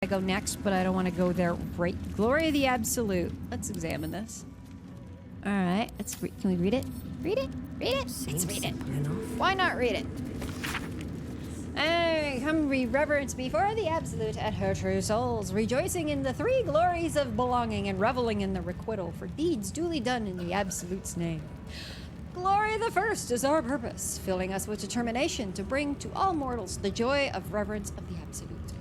go next, but I don't want to go there right. Glory of the Absolute. Let's examine this. All right, can we read it? Read it? Read it? Let's read it. Why not read it? Come we reverence before the Absolute at her true souls, rejoicing in the three glories of belonging and reveling in the requital for deeds duly done in the Absolute's name. Glory the first is our purpose, filling us with determination to bring to all mortals the joy of reverence of the Absolute.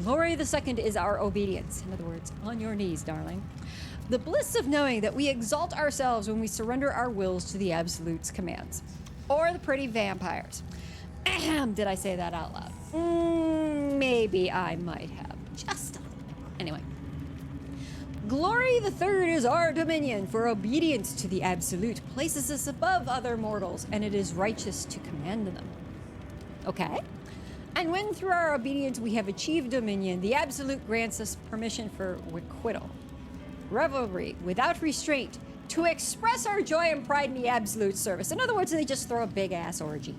Glory the second is our obedience. In other words, on your knees, darling. The bliss of knowing that we exalt ourselves when we surrender our wills to the Absolute's commands. Or the pretty vampires. Ahem, did I say that out loud? Maybe I might have. Just a little bit. Anyway. Glory the third is our dominion, for obedience to the Absolute places us above other mortals, and it is righteous to command them. Okay? And when through our obedience we have achieved dominion, the Absolute grants us permission for requital. Revelry, without restraint, to express our joy and pride in the Absolute service. In other words, they just throw a big-ass orgy.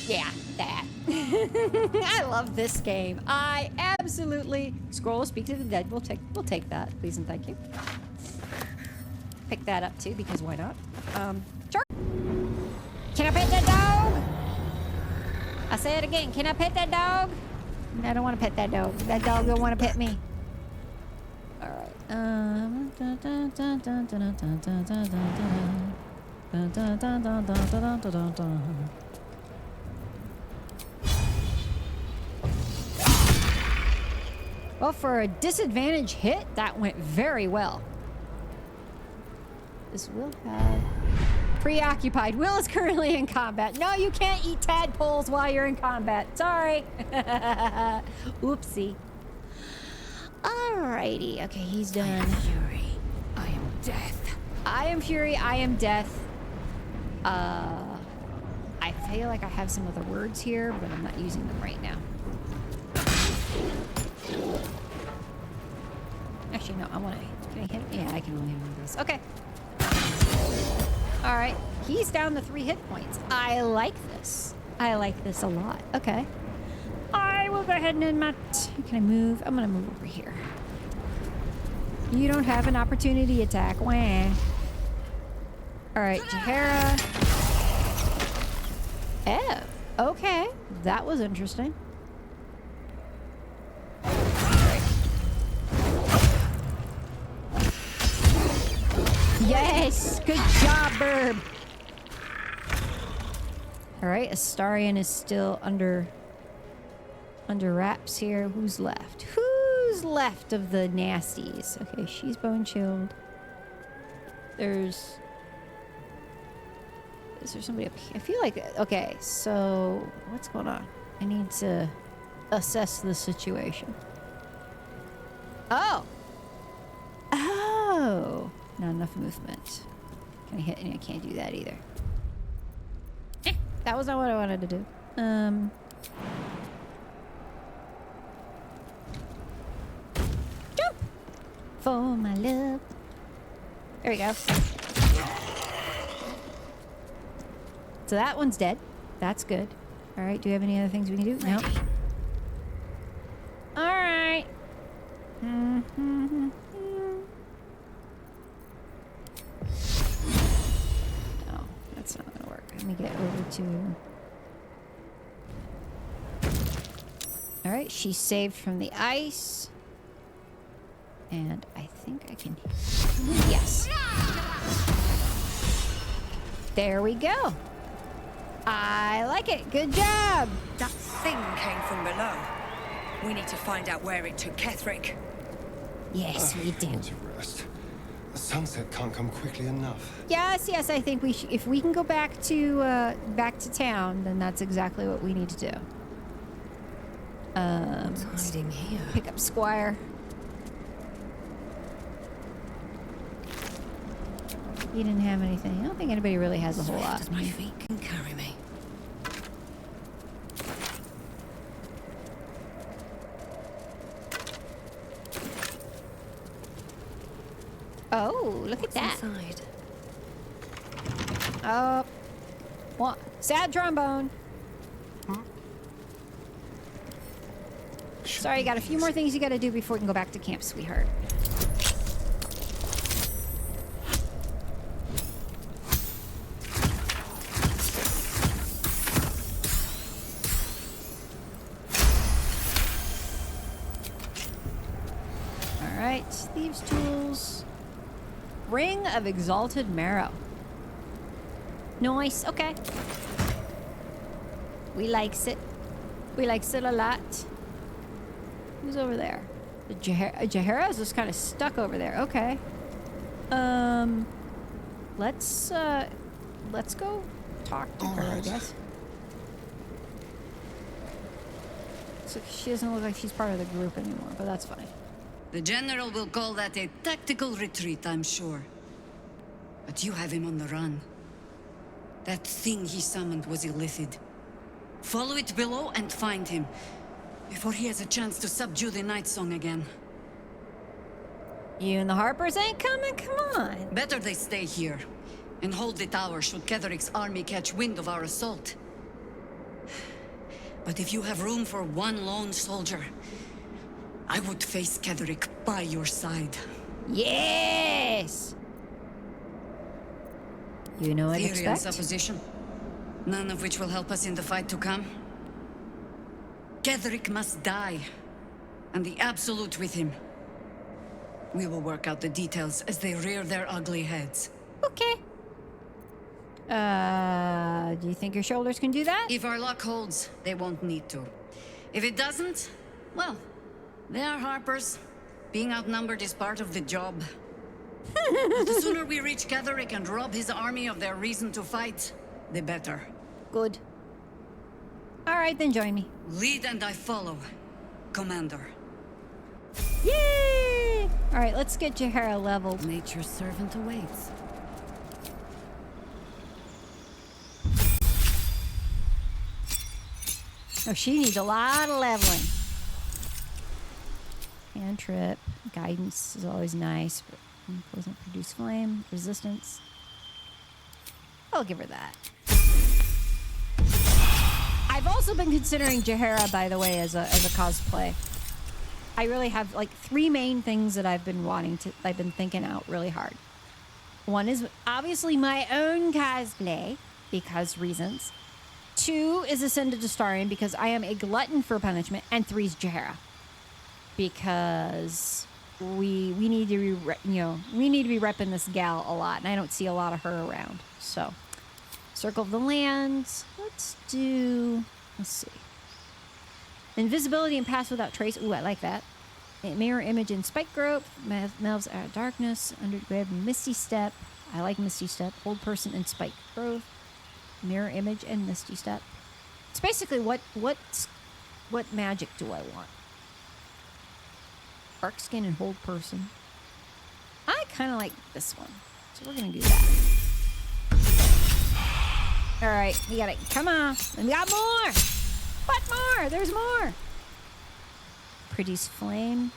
Yeah, that. I love this game. I absolutely... Scroll of Speak to the Dead. We'll take that, please and thank you. Pick that up too, because why not? Sure. Can I pet that dog? I say it again. Can I pet that dog? I don't want to pet that dog. That dog don't want to pet me. All right. Well, for a disadvantage hit, that went very well. This will have... Preoccupied. Will is currently in combat. No, you can't eat tadpoles while you're in combat. Sorry. Oopsie. Alrighty. Okay, he's done. I am fury. I am death. I am fury. I am death. I feel like I have some other words here, but I'm not using them right now. Actually, no. I want to... Can I hit him? Yeah, I can only hit him with this. Okay. All right, he's down to 3 hit points. I like this. I like this a lot. Okay. I will go ahead and end my... Can I move? I'm going to move over here. You don't have an opportunity attack. Wah. All right, Jahara. Oh, okay. That was interesting. Yes! Good job, Burb! Alright, Astarion is still under wraps here. Who's left? Who's left of the nasties? Okay, she's bone chilled. Is there somebody up here? I feel like... Okay, so... What's going on? I need to assess the situation. Oh! Oh! Not enough movement. Can I hit? I can't do that either. That was not what I wanted to do. Jump! For my love. There we go. So that one's dead. That's good. Alright, do we have any other things we can do? No. Alright. That's not gonna work. Let me get over to... Alright, she's saved from the ice. And I think I can... Yes. There we go. I like it. Good job. That thing came from below. We need to find out where it took Ketherick. Yes, we do. To rest. The sunset can't come quickly enough. Yes, I think we should. If we can go back to town, then that's exactly what we need to do. What's hiding here? Pick up Squire. He didn't have anything. I don't think anybody really has a whole lot. As my feet can carry me. Oh, look at that. Inside? Oh, what? Sad trombone. Sorry, you got a few more things you gotta do before we can go back to camp, sweetheart. Alright, thieves' tools. Ring of Exalted Marrow. Nice, okay. We likes it. We likes it a lot. Who's over there? The Jahara is just kind of stuck over there. Okay. Let's go talk to her, I guess. So she doesn't look like she's part of the group anymore, but that's fine. The General will call that a tactical retreat, I'm sure. But you have him on the run. That thing he summoned was illithid. Follow it below and find him, before he has a chance to subdue the Night Song again. You and the Harpers ain't coming? Come on. Better they stay here, and hold the tower should Ketheric's army catch wind of our assault. But if you have room for one lone soldier, I would face Ketheric by your side. Yes! You know what to Theory and expect? supposition, none of which will help us in the fight to come. Ketheric must die, and the Absolute with him. We will work out the details as they rear their ugly heads. Okay. Do you think your shoulders can do that? If our luck holds, they won't need to. If it doesn't, well, they are Harpers. Being outnumbered is part of the job. But the sooner we reach Ketheric and rob his army of their reason to fight, the better. Good. Alright, then join me. Lead and I follow, Commander. Yay! Alright, let's get Jahara leveled. Nature's servant awaits. Oh, she needs a lot of leveling. Cantrip. Guidance is always nice, but doesn't produce flame. Resistance. I'll give her that. I've also been considering Jahara, by the way, as a cosplay. I really have like 3 main things that I've been thinking out really hard. One is obviously my own cosplay, because reasons. 2 is Ascended Astarian, because I am a glutton for punishment. And 3 is Jahara, because we need to be repping this gal a lot, and I don't see a lot of her around. So, Circle of the Lands. Let's see. Invisibility and Pass Without Trace. Ooh, I like that. Mirror Image and Spike Growth. Melves Out of Darkness. Undergrad Misty Step. I like Misty Step. Hold Person and Spike Growth. Mirror Image and Misty Step. It's basically what magic do I want? Dark Skin and Hold Person. I kind of like this one, so we're gonna do that. All right, we got it. Come on, we got more. What more? There's more. Produce Flame.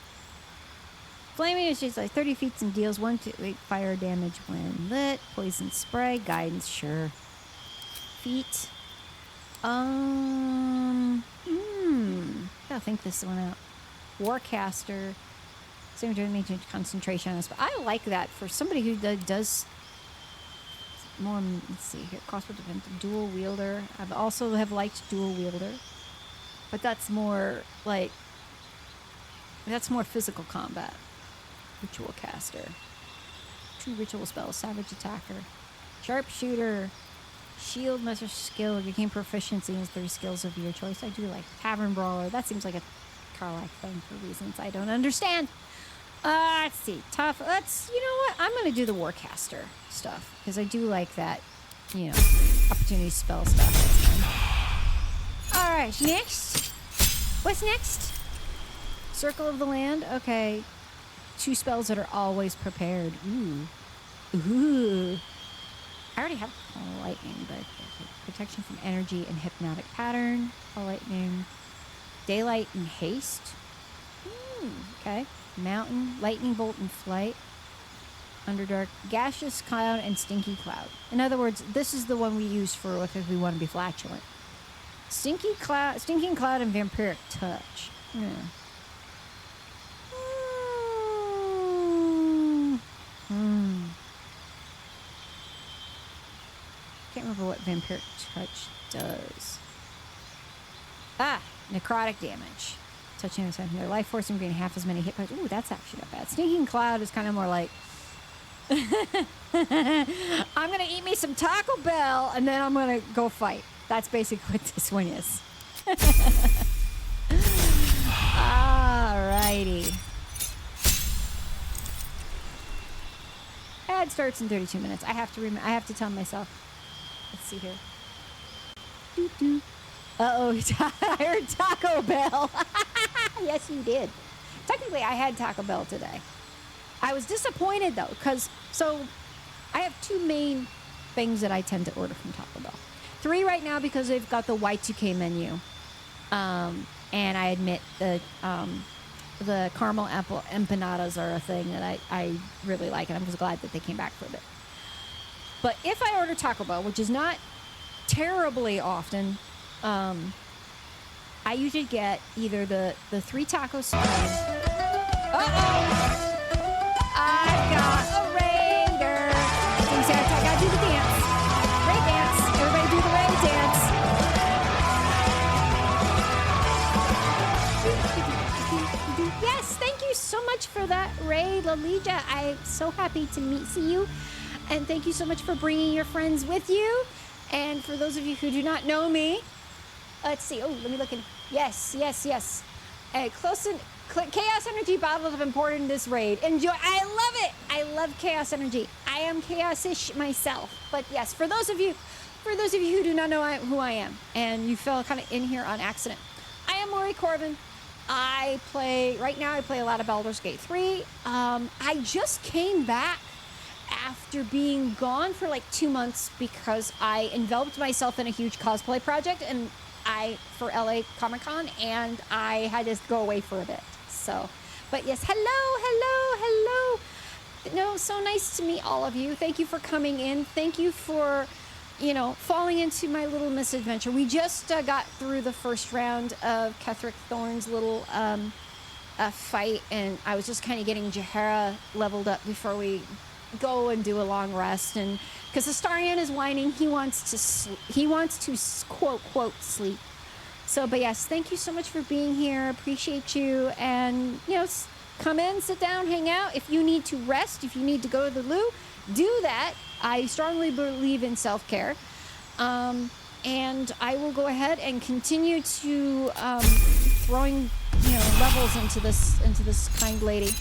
Flaming is just like 30 feet and deals 1 to 8 fire damage when lit. Poison Spray. Guidance, sure. Feet. Gotta think this one out. Warcaster. Same to maintain concentration on this, but I like that for somebody who does more. Let's see here. Crossbow defense, dual wielder. I've also liked dual wielder, but that's more physical combat. Ritual caster. True ritual spells. Savage attacker. Sharpshooter. Shield master skill. You gain proficiency in 3 skills of your choice. I do like Tavern Brawler. That seems like a Karlach thing for reasons I don't understand. Let's see. Tough. You know what? I'm going to do the Warcaster stuff, because I do like that, opportunity spell stuff. Alright, next. What's next? Circle of the Land. Okay. 2 spells that are always prepared. Ooh. I already have Call Lightning, but protection from energy and hypnotic pattern. Call Lightning. Daylight and Haste. Okay. Mountain, Lightning Bolt and Flight. Underdark, Gaseous Cloud and Stinky Cloud. In other words, this is the one we use for if we want to be flatulent. Stinking Cloud and Vampiric Touch. remember what Vampiric Touch does. Ah, necrotic damage. Touching their life force and gain half as many hit points. Ooh, that's actually not bad. Sneaking Cloud is kind of more like, I'm gonna eat me some Taco Bell and then I'm gonna go fight. That's basically what this one is. Alrighty. Ad starts in 32 minutes. I have to tell myself. Let's see here. Doo-doo. Uh-oh, I heard Taco Bell. Yes, you did. Technically, I had Taco Bell today. I was disappointed, though, because, so, I have two main things that I tend to order from Taco Bell. 3 right now because they've got the Y2K menu. And I admit that the caramel apple empanadas are a thing that I really like, and I was glad that they came back for a bit. But if I order Taco Bell, which is not terribly often, I usually get either the 3 tacos. Uh-oh! I've got a raider. I gotta do the dance. Raid dance. Everybody do the raid dance. Yes, thank you so much for that raid, Lalija. I'm so happy to see you. And thank you so much for bringing your friends with you. And for those of you who do not know me, let's see. Oh, let me look in. Yes. Chaos Energy bottles have imported in this raid. Enjoy. I love it. I love Chaos Energy. I am chaos-ish myself. But yes, for those of you who do not know who I am, and you fell kind of in here on accident, I am Mori Corbin. Right now I play a lot of Baldur's Gate 3. I just came back after being gone for like 2 months because I enveloped myself in a huge cosplay project for LA Comic Con, and I had to go away for a bit. So, but yes, hello. No, so nice to meet all of you. Thank you for coming in. Thank you for, falling into my little misadventure. We just got through the first round of Ketheric Thorn's little fight, and I was just kind of getting Jahara leveled up before we go and do a long rest. And because Astarion is whining, he wants to quote sleep. So, but yes, thank you so much for being here. Appreciate you. And come in, sit down, hang out. If you need to rest, if you need to go to the loo, do that. I strongly believe in self-care. And I will go ahead and continue to throwing levels into this kind lady.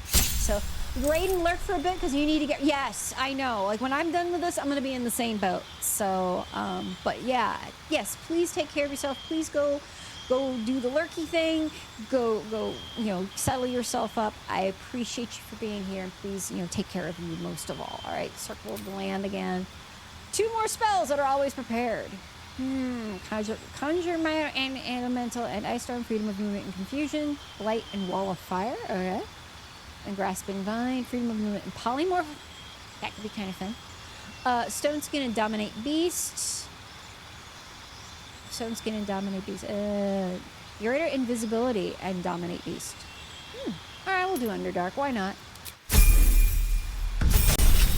So raid and lurk for a bit because you need to get. Yes, I know. Like when I'm done with this, I'm gonna be in the same boat. So, but yeah, yes. Please take care of yourself. Please go do the lurky thing. Go. Settle yourself up. I appreciate you for being here, and please, take care of you most of all. All right, Circle of the Land again. 2 more spells that are always prepared. Conjure Minor and Elemental and Ice Storm, Freedom of Movement and Confusion, Blight and Wall of Fire. Okay. And Grasping Vine, Freedom of Movement and Polymorph. That could be kind of fun. Stone Skin and Dominate Beast. Stone Skin and Dominate Beast. Greater Invisibility and Dominate Beast. Alright, we'll do Underdark. Why not?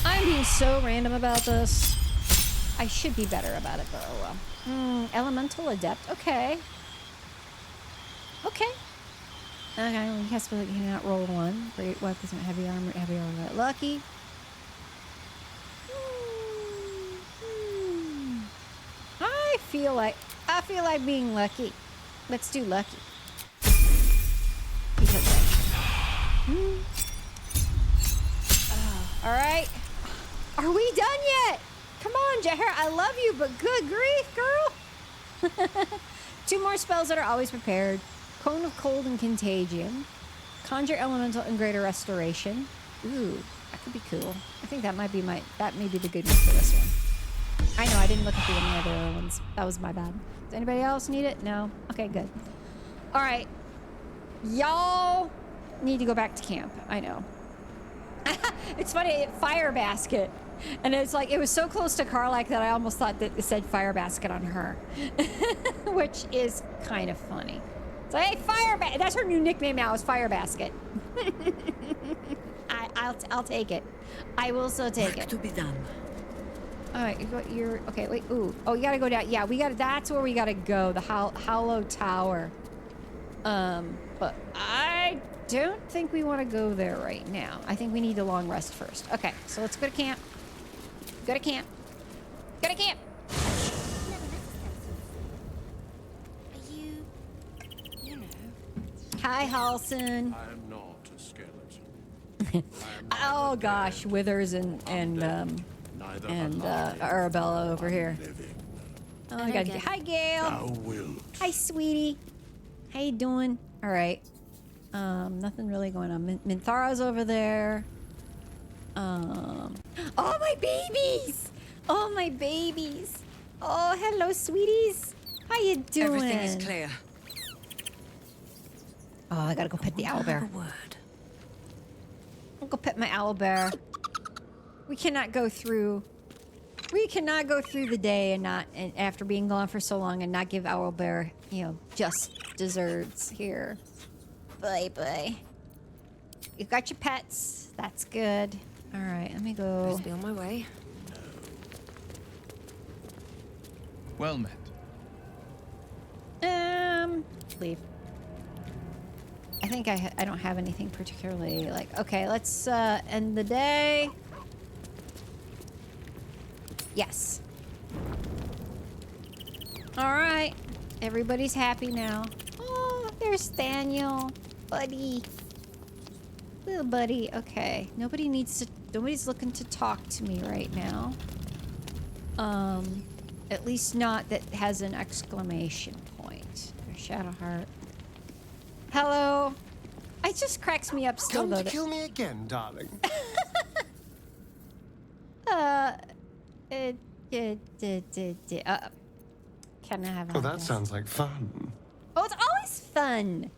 I'm being so random about this. I should be better about it, but oh well. Elemental Adept. Okay. Okay, well, he has to not roll 1. Great weapons, heavy armor, lucky. I feel like being lucky. Let's do lucky. All right. Are we done yet? Come on, Jahara. I love you, but good grief, girl. 2 more spells that are always prepared. Cone of Cold and Contagion. Conjure Elemental and Greater Restoration. Ooh, that could be cool. I think that may be the good one for this one. I know, I didn't look at the other ones. That was my bad. Does anybody else need it? No? Okay, good. All right. Y'all need to go back to camp. I know. It's funny, Fire Basket. And it's like, it was so close to Karlak that I almost thought that it said Fire Basket on her. Which is kind of funny. So, hey, that's her new nickname now, is Fire Basket. I'll take it. I will so take it. To be done. All right, you're okay. Wait, ooh, oh, you gotta go down. Yeah, we gotta. That's where we gotta go. The Hollow Tower. But I don't think we want to go there right now. I think we need a long rest first. Okay, so let's go to camp. Go to camp. Go to camp. Are you know? Hi, Halson. I am not a skeleton. Oh gosh, Withers and Arabella over here. Living. Oh my god. Hi, Gail. Thou wilt. Hi, sweetie. How you doing? All right. Nothing really going on. Minthara's over there. Oh, my babies! Oh, my babies! Oh, hello, sweeties. How you doing? Everything is clear. Oh, I gotta go pet the owlbear. Word. I'll go pet my owlbear. We cannot go through the day and after being gone for so long and not give Owlbear, just desserts here. Bye. You got your pets. That's good. All right, let me go. Must be on my way. Well met. Leave. I think I don't have anything particularly like. Okay, let's end the day. Yes. All right. Everybody's happy now. Oh, there's Daniel. Buddy. Little buddy. Okay. Nobody's looking to talk to me right now. At least not that has an exclamation point. There's Shadowheart. Hello. It just cracks me up still Come though. to kill me again, darling. Can I have Oh, that sounds like fun. Oh, it's always fun.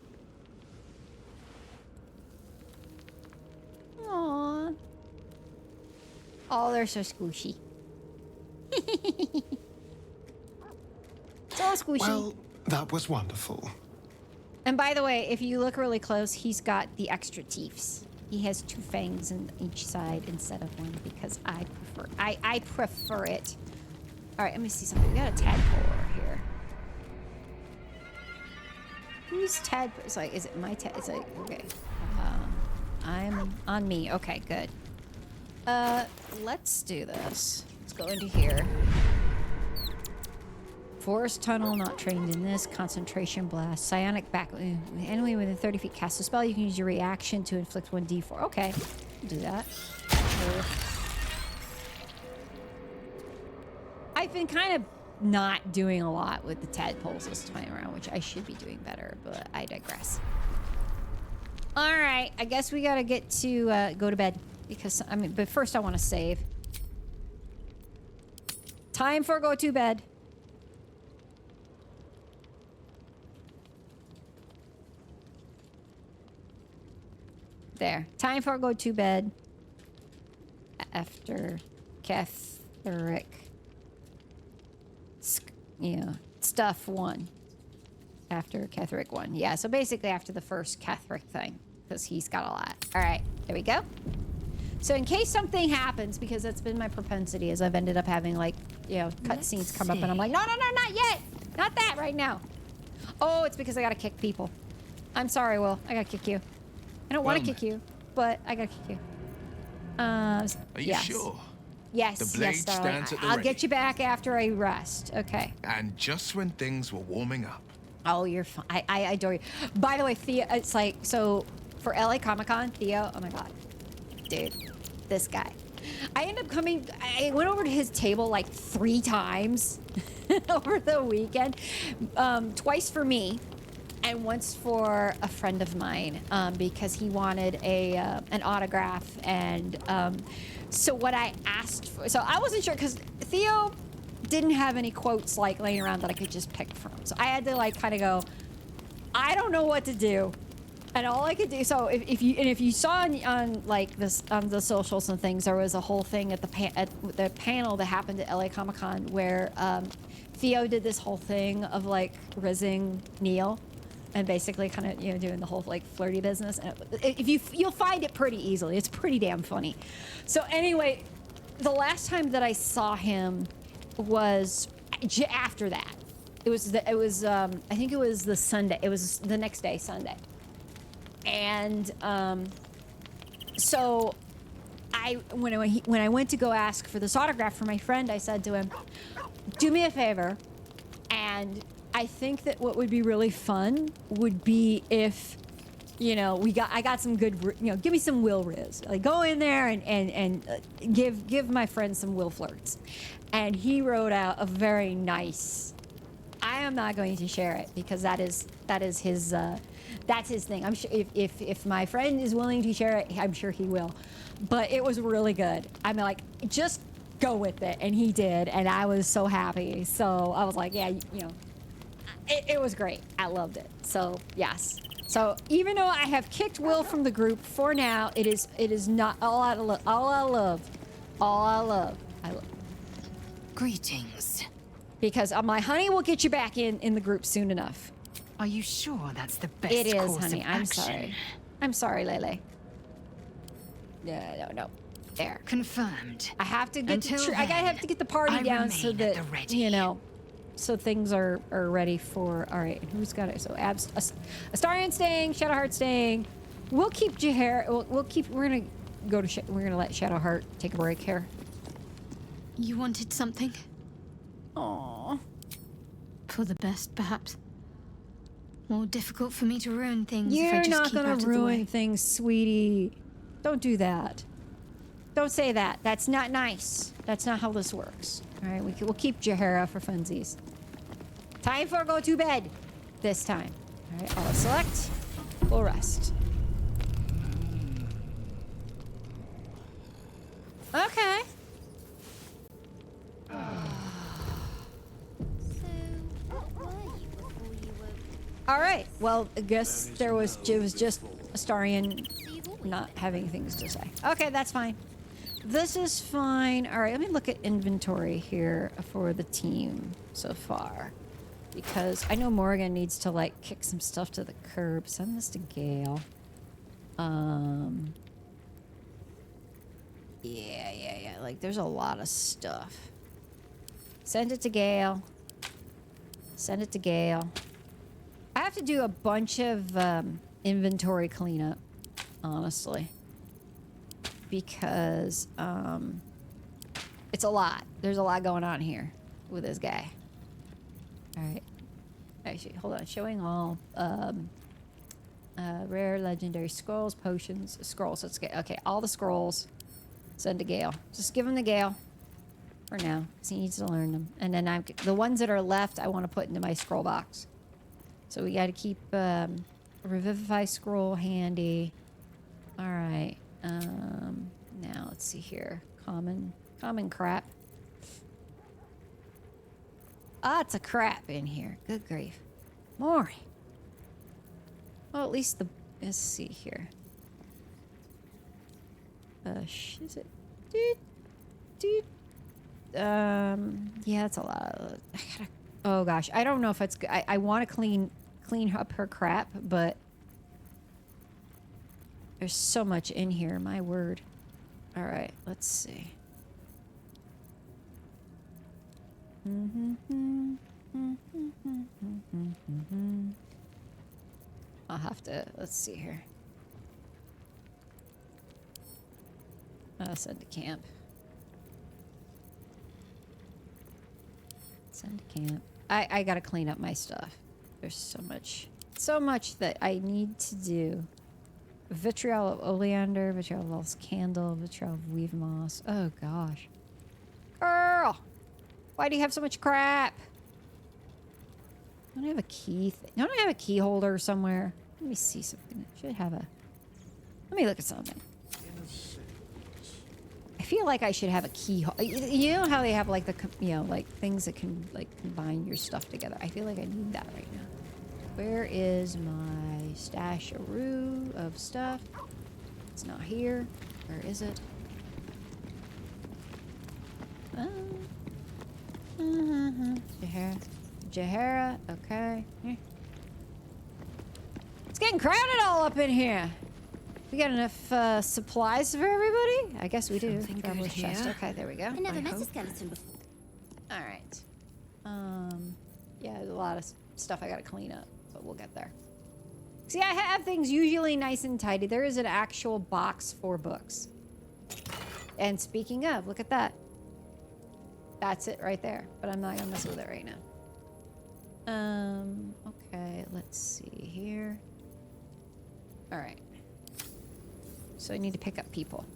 Aww. Oh, they're so squishy. It's all squishy. Well, that was wonderful. And by the way, if you look really close, he's got the extra teeth. He has 2 fangs in each side instead of 1 because I prefer it. All right, let me see something. We got a tadpole over here. Who's tadpole? It's like, is it my tad? It's like, okay. I'm on me. Okay, good. Let's do this. Let's go into here. Forest tunnel, not trained in this. Concentration blast. Psionic back. Enemy within 30 feet cast a spell. You can use your reaction to inflict 1d4. Okay, do that. I've been kind of not doing a lot with the tadpoles this time around, which I should be doing better, but I digress. All right, I guess we gotta get to go to bed because but first I want to save. Time for go to bed. There. Time for go to bed. After Catherick. Stuff 1. After Catherick 1. Yeah, so basically after the first Catherick thing. Because he's got a lot. Alright, there we go. So in case something happens, because that's been my propensity, is I've ended up having like, cutscenes come up and I'm like, no, not yet! Not that right now. Oh, it's because I gotta kick people. I'm sorry, Will. I gotta kick you. I don't want to kick you, but I gotta kick you. Are you sure? Yes, The blade yes, darling. stands at the I'll ready. get you back after I rest. Okay. And just when things were warming up. Oh, you're fine. I adore you. By the way, Theo, it's like, so for LA Comic-Con, Theo, oh my God. Dude, this guy. I went over to his table like 3 times over the weekend. Twice for me. And once for a friend of mine, because he wanted an autograph. And so what I asked for, so I wasn't sure because Theo didn't have any quotes like laying around that I could just pick from. So I had to like kind of go, I don't know what to do. And all I could do, so if you saw on like this on the socials and things, there was a whole thing at the panel that happened at LA Comic Con where Theo did this whole thing of like rizzing Neil. And basically kind of, doing the whole like flirty business. And if you'll find it pretty easily. It's pretty damn funny. So anyway, the last time that I saw him was after that. It was I think it was the Sunday. It was the next day, Sunday. And so when I went to go ask for this autograph for my friend, I said to him, "Do me a favor, and I think that what would be really fun would be if, you know, I got some good, you know, give me some will riz. Like, go in there and give my friend some will flirts." And he wrote out a very nice. I am not going to share it because that is his that's his thing. I'm sure if my friend is willing to share it, I'm sure he will. But it was really good. I'm like, just go with it, and he did, and I was so happy. So I was like, yeah, you know, it was great. I loved it. So yes. So even though I have kicked Will from the group for now, it is not all I love. Greetings. Because I'm like, honey, we'll get you back in the group soon enough. Are you sure that's the best It is, course honey. of I'm action? sorry. I'm sorry, Lele. No. There. Confirmed. I have to get Until I gotta have to get the party I down so remain at that the ready. you know, so things are ready for. All right, who's got it? So Astarion staying, Shadowheart staying. We'll keep Jaehaera. We'll keep. We're gonna go to. We're gonna let Shadowheart take a break here. You wanted something? Aww. For the best, perhaps. More difficult for me to ruin things if I You're just not keep gonna out of the way. ruin things, sweetie. Don't do that. Don't say that. That's not nice. That's not how this works. All right, we'll keep Jaehaera for funsies. Time for go to bed this time. All right, I'll select. We'll rest. Okay. So, what were you before you were... All right. Well, I guess it was just Astarion So you've always not having things to say. Okay, that's fine. This is fine. All right, let me look at inventory here for the team so far. Because I know Morgan needs to, like, kick some stuff to the curb. Send this to Gale. Yeah. Like, there's a lot of stuff. Send it to Gale. Send it to Gale. I have to do a bunch of inventory cleanup, honestly. Because it's a lot. There's a lot going on here with this guy. All right. Actually, hold on. Showing all rare legendary scrolls, potions, scrolls. Let's get all the scrolls. Send to Gale. Just give them to Gale for now, because he needs to learn them. And then the ones that are left, I want to put into my scroll box. So we got to keep Revivify scroll handy. All right. Now let's see here. Common crap. Lots of crap in here. Good grief. Mori. Well, at least let's see here. Is it? Yeah, it's a lot. Oh gosh, I don't know if it's good. I want to clean up her crap, but there's so much in here. My word. All right, let's see. I'll have to. Let's see here. Send to camp. Send to camp. I gotta clean up my stuff. There's so much that I need to do. Vitriol of oleander, vitriol of lost candle, vitriol of weave moss. Oh gosh. Girl! Why do you have so much crap? Don't I have a key? Don't I have a key holder somewhere? Let me see something. I should have a. Let me look at something. I feel like I should have a key. You know how they have like like things that can like combine your stuff together. I feel like I need that right now. Where is my stasharoo of stuff? It's not here. Where is it? Jaehaera. Okay. It's getting crowded all up in here. We got enough supplies for everybody? I guess we do. Something good Traveler's chest. here. Okay, there we go. I never I met a hope. skeleton before. All right. Yeah, there's a lot of stuff I gotta clean up, but we'll get there. See, I have things usually nice and tidy. There is an actual box for books. And speaking of, look at that. That's it right there. But I'm not gonna mess with it right now. Okay, let's see here. All right. So I need to pick up people.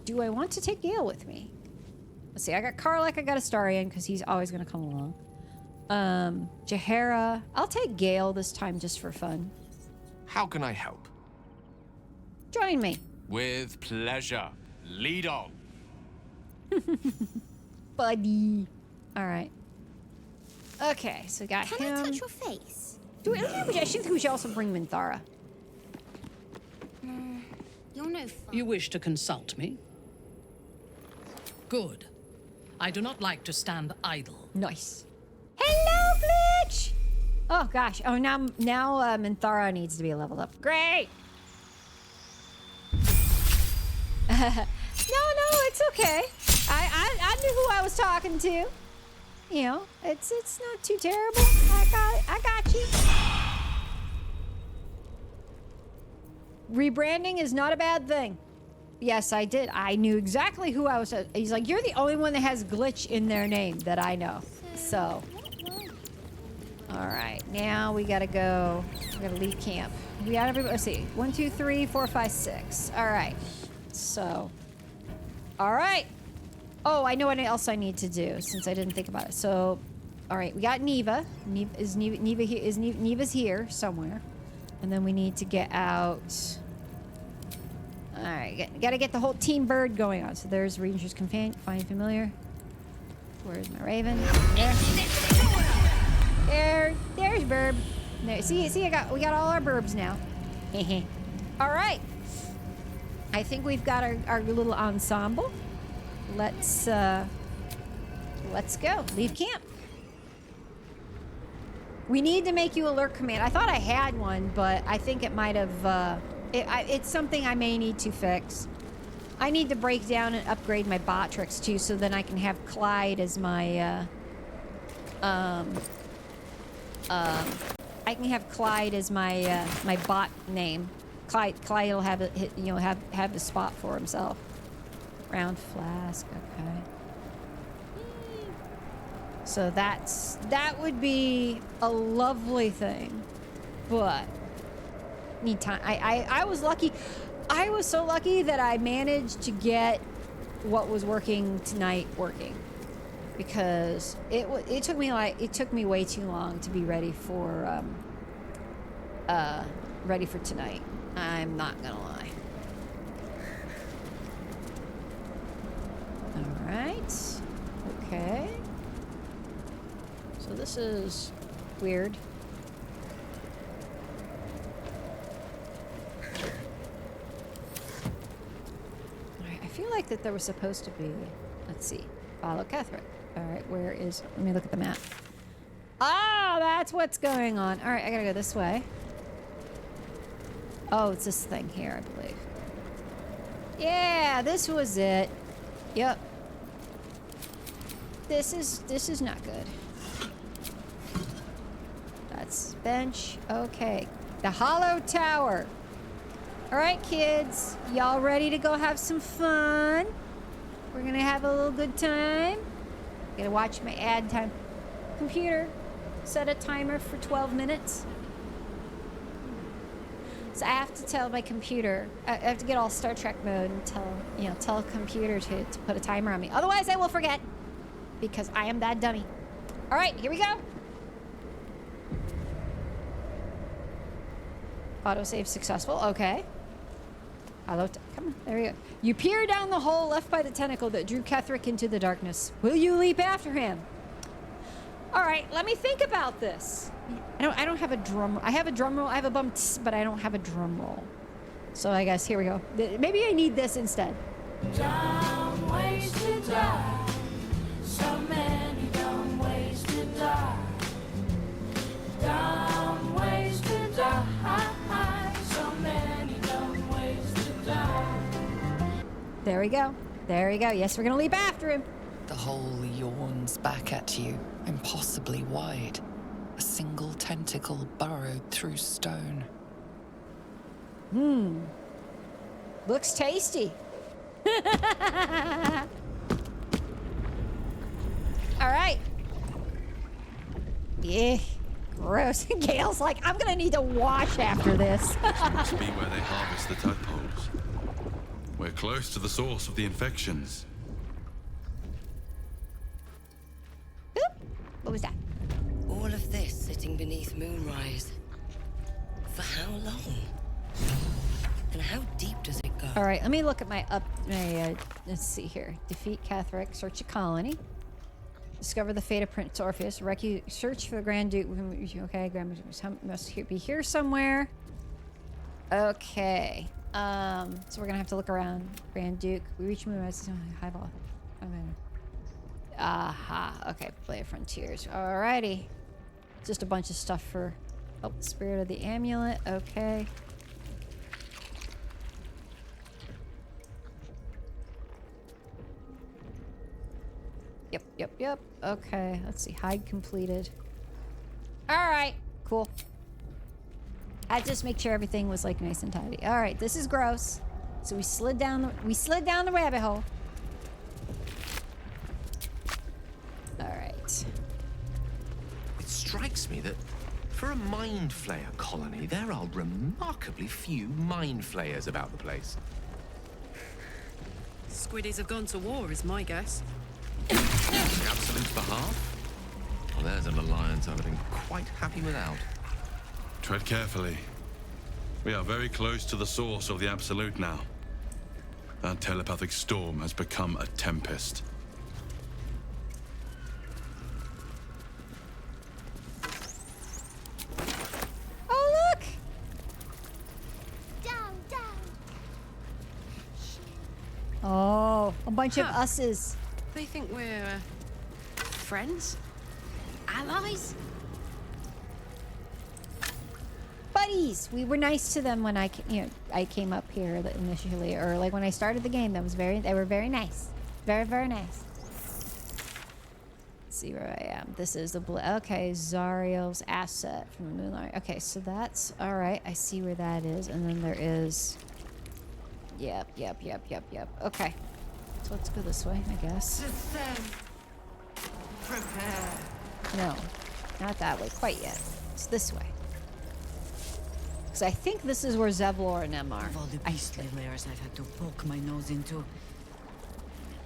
Do I want to take Gale with me? Let's see, I got Karlak, I got Astarion, because he's always gonna come along. Jahara. I'll take Gale this time just for fun. How can I help? Join me. With pleasure. Lead on. Buddy. Alright. Okay, so we got Can him. I touch your face? I should think we should also bring Minthara. You're no fun. You wish to consult me? Good. I do not like to stand idle. Nice. Hello, Glitch! Oh gosh. Oh, now Minthara needs to be leveled up. Great! No, it's okay. I knew who I was talking to. You know, it's not too terrible. I got you. Rebranding is not a bad thing. Yes, I did. I knew exactly who I was. He's like, you're the only one that has glitch in their name that I know. So, all right, now we gotta go. We gotta leave camp. We got everybody. Let's see. 1, 2, 3, 4, 5, 6. All right. So, all right. Oh, I know what else I need to do since I didn't think about it. So, all right, we got Neva. Neva's here somewhere, and then we need to get out. All right, gotta get the whole team bird going on. So there's Ranger's Companion, find familiar. Where's my raven? There's Burb. There, see, we got all our burbs now. All right. I think we've got our little ensemble. Let's go. Leave camp. We need to make you alert command. I thought I had one, but I think it might have. It's something I may need to fix. I need to break down and upgrade my bot tricks too, so then I can have Clyde as my. I can have Clyde as my my bot name. Clyde will have it, have the spot for himself. Round flask, okay. So that would be a lovely thing, but need time. I was lucky. I was so lucky that I managed to get what was working tonight working, because it took me way too long to be ready for tonight. I'm not gonna lie. All right. Okay. So this is weird. Alright, I feel like that there was supposed to be, let's see, follow Ketherick. Alright, where is, let me look at the map. Ah, that's what's going on. Alright, I gotta go this way. Oh, it's this thing here, I believe. Yeah, this was it. Yep. This is not good. That's bench. Okay. The Hollow Tower. Alright, kids. Y'all ready to go have some fun? We're gonna have a little good time. Gotta watch my ad time. Computer, set a timer for 12 minutes. So I have to tell my computer, I have to get all Star Trek mode and tell a computer to put a timer on me. Otherwise I will forget, because I am that dummy. All right, here we go. Autosave successful, okay. Come on, there you go. You peer down the hole left by the tentacle that drew Ketherick into the darkness. Will you leap after him? All right, let me think about this. I don't have a drum. I have a drum roll. I have a bump, but I don't have a drum roll. So I guess here we go. Maybe I need this instead. Dumb ways to die. So many dumb ways to die. Dumb ways to die. So many dumb ways to There we go. There we go. Yes, we're gonna leap after him. The hole yawns back at you, impossibly wide. A single tentacle burrowed through stone. Looks tasty. All right. Yeah. Gross. Gail's like, I'm gonna need to wash after this. Must be where they harvest the tadpoles. We're close to the source of the infections. Oop. What was that? All of this sitting beneath Moonrise. For how long? And how deep does it go? All right, let me look at my let's see here. Defeat Catherick, search a colony. Discover the fate of Prince Orpheus. Search for the Grand Duke. Okay, Grand Duke must be here somewhere. Okay. So we're gonna have to look around. Grand Duke. We reach Moonrise. Highball. Aha. Okay, play Frontiers. Alrighty. Just a bunch of stuff for... Oh, Spirit of the Amulet. Okay. Yep. Okay, let's see. Hide completed. Alright, cool. I just make sure everything was like nice and tidy. Alright, this is gross. So we slid down the rabbit hole. Alright. It strikes me that for a mind flayer colony, there are remarkably few mind flayers about the place. Squiddies have gone to war, is my guess. On the Absolute's behalf? Well, there's an alliance I would have been quite happy without. Tread carefully. We are very close to the source of the Absolute now. That telepathic storm has become a tempest. Oh, look! Oh, a bunch of us's. They think we're friends? Allies? Buddies. We were nice to them when I came up here initially, or like when I started the game. They were very nice. Very, very nice. Let's see where I am. This is the okay, Zariel's asset from the Moonlight. Okay, so that's all right. I see where that is, and then there is. Yep. Okay, so let's go this way, I guess. Prepare. No, not that way quite yet. It's this way. Because I think this is where Zevlor and them are. Of all the beastly lairs I've had to poke my nose into,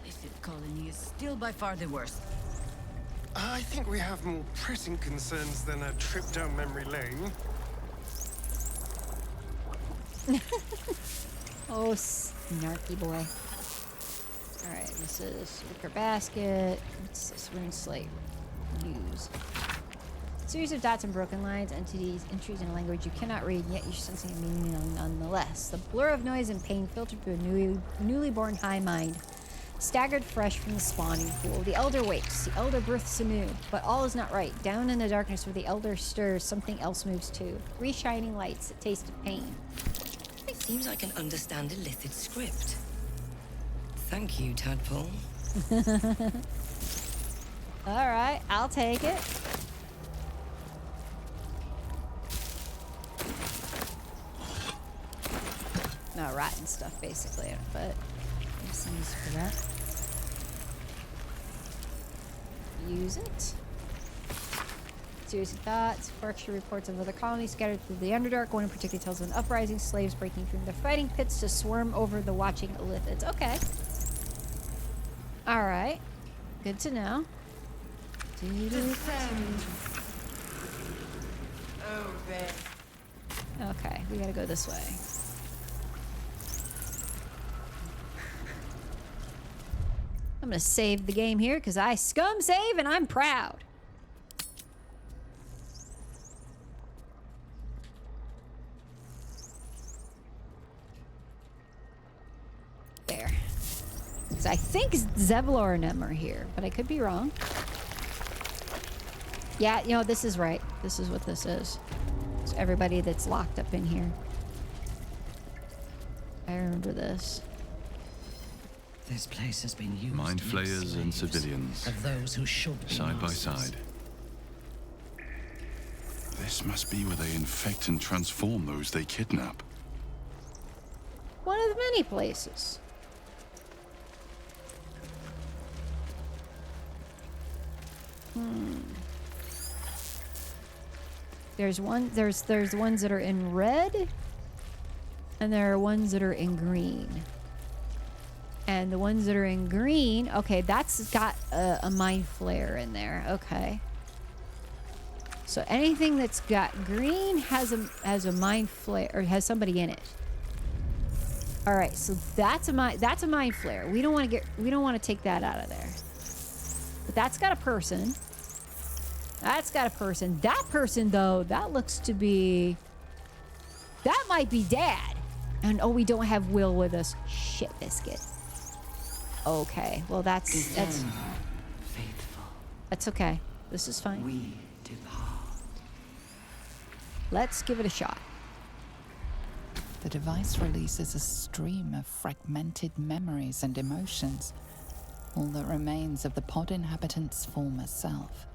this colony is still by far the worst. I think we have more pressing concerns than a trip down memory lane. Oh, snarky boy. Alright, this is wicker basket. What's this? Rune slate. Use. Series of dots and broken lines, entities, entries in a language you cannot read, yet you're sensing a meaning nonetheless. The blur of noise and pain filtered through a newly born high mind. Staggered fresh from the spawning pool, the Elder wakes. The Elder births anew, but all is not right. Down in the darkness where the Elder stirs, something else moves too. 3 shining lights that taste of pain. It seems I can understand a Lithid script. Thank you, Tadpole. Alright, I'll take it. No, rotten stuff, basically, but there's some use for that. Use it. Series of thoughts. Berkshire reports of other colonies scattered through the Underdark. One in particular tells of an uprising, slaves breaking through their fighting pits to swarm over the watching Lithids. Okay. Alright. Good to know. Descend. Open. Okay, we gotta go this way. I'm gonna save the game here because I scum save and I'm proud. There. Because I think Zevlor and them are here, but I could be wrong. Yeah, you know, this is right. This is what this is. It's everybody that's locked up in here. I remember this. This place has been used Mind to make flayers and slaves civilians. of those who should be Side by masters. side. This must be where they infect and transform those they kidnap. One of the many places. There's the ones that are in red, and there are ones that are in green. And the ones that are in green, okay, that's got a mind flare in there. Okay. So anything that's got green has a mind flare, or has somebody in it. All right, so that's a mind flare. We don't want to take that out of there. But that's got a person. That's got a person. That person though, that looks to be, that might be Dad. And oh, we don't have Will with us. Shit biscuit. Okay, well that's faithful. That's okay. This is fine. We depart. Let's give it a shot. The device releases a stream of fragmented memories and emotions, all that remains of the pod inhabitant's former self.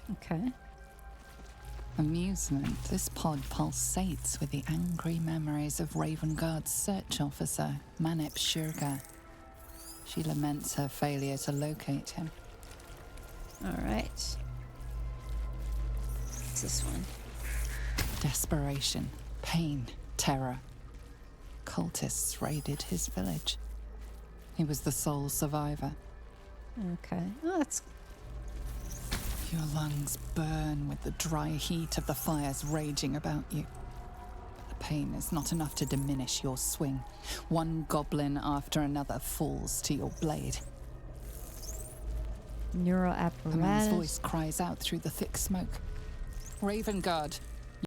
Okay. Amusement, this pod pulsates with the angry memories of Raven Guard's search officer, Manip Shurga. She laments her failure to locate him. All right. What's this one? Desperation, pain, terror. Cultists raided his village. He was the sole survivor. Okay. Oh, that's... Your lungs burn with the dry heat of the fires raging about you. But the pain is not enough to diminish your swing. One goblin after another falls to your blade. Neural A apparatus. man's voice cries out through the thick smoke. Raven Guard,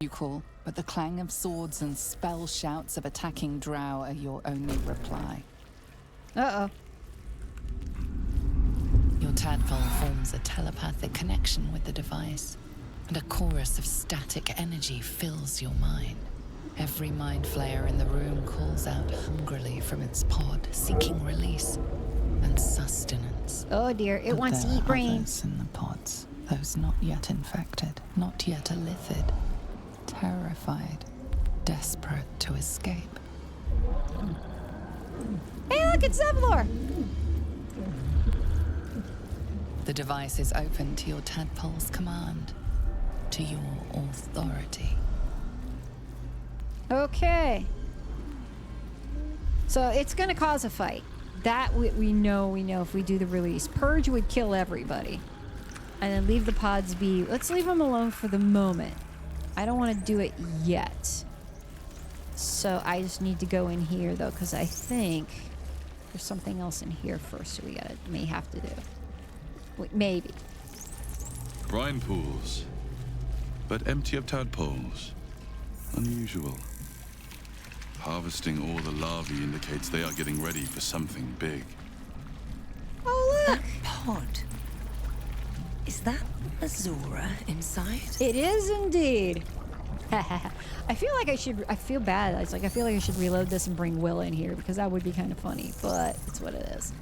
you call, but the clang of swords and spell shouts of attacking drow are your only reply. Uh-oh. Your tadpole forms a telepathic connection with the device, and a chorus of static energy fills your mind. Every mind flayer in the room calls out hungrily from its pod, seeking release and sustenance. Oh dear, it But wants to there eat are brains. others in the pods, those not yet infected, not yet elithid, terrified, desperate to escape. Hey, look, it's Zevlor! The device is open to your tadpole's command, to your authority. Okay. So it's gonna cause a fight. That we know if we do the release. Purge would kill everybody. And then leave the pods be. Let's leave them alone for the moment. I don't want to do it yet. So I just need to go in here though, because I think there's something else in here first, so may have to do. Wait, maybe. Brine pools, but empty of tadpoles. Unusual. Harvesting all the larvae indicates they are getting ready for something big. Oh, look! That pod. Is that Azura inside? It is indeed. I feel bad. I feel like I should reload this and bring Will in here because that would be kind of funny, but it's what it is.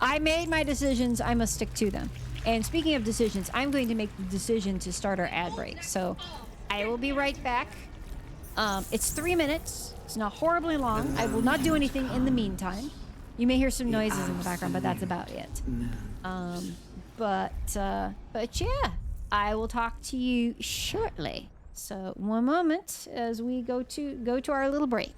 I made my decisions. I must stick to them. And speaking of decisions, I'm going to make the decision to start our ad break. So I will be right back. It's 3 minutes. It's not horribly long. I will not do anything in the meantime. You may hear some noises in the background, but that's about it. But yeah, I will talk to you shortly. So one moment as we go to our little break.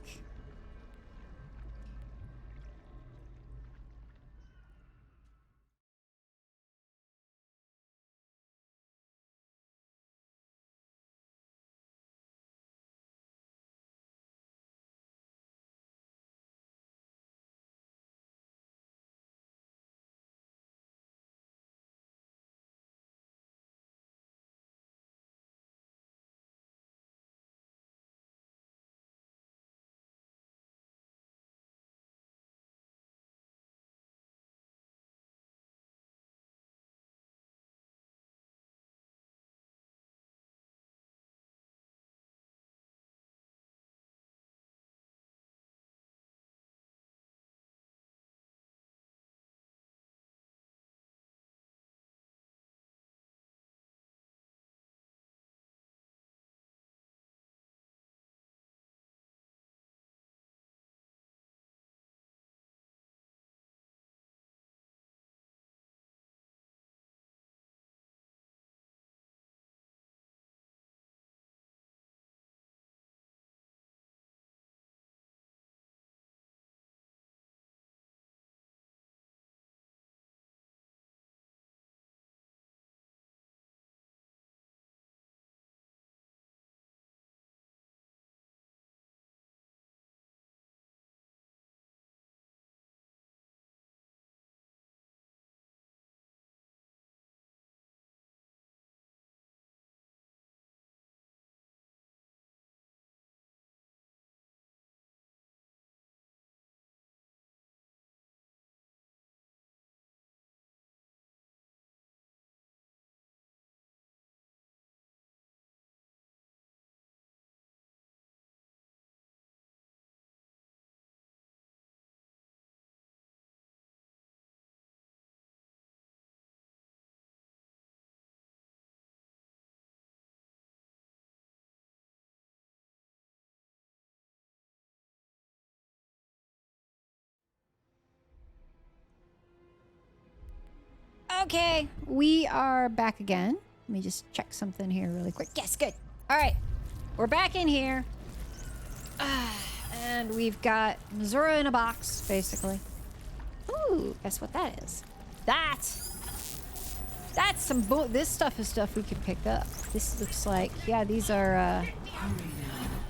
Okay, we are back again. Let me just check something here really quick. Yes, good. All right, we're back in here. And we've got Missouri in a box, basically. Ooh, guess what that is? That's some this stuff is stuff we could pick up. This looks like, yeah, these are,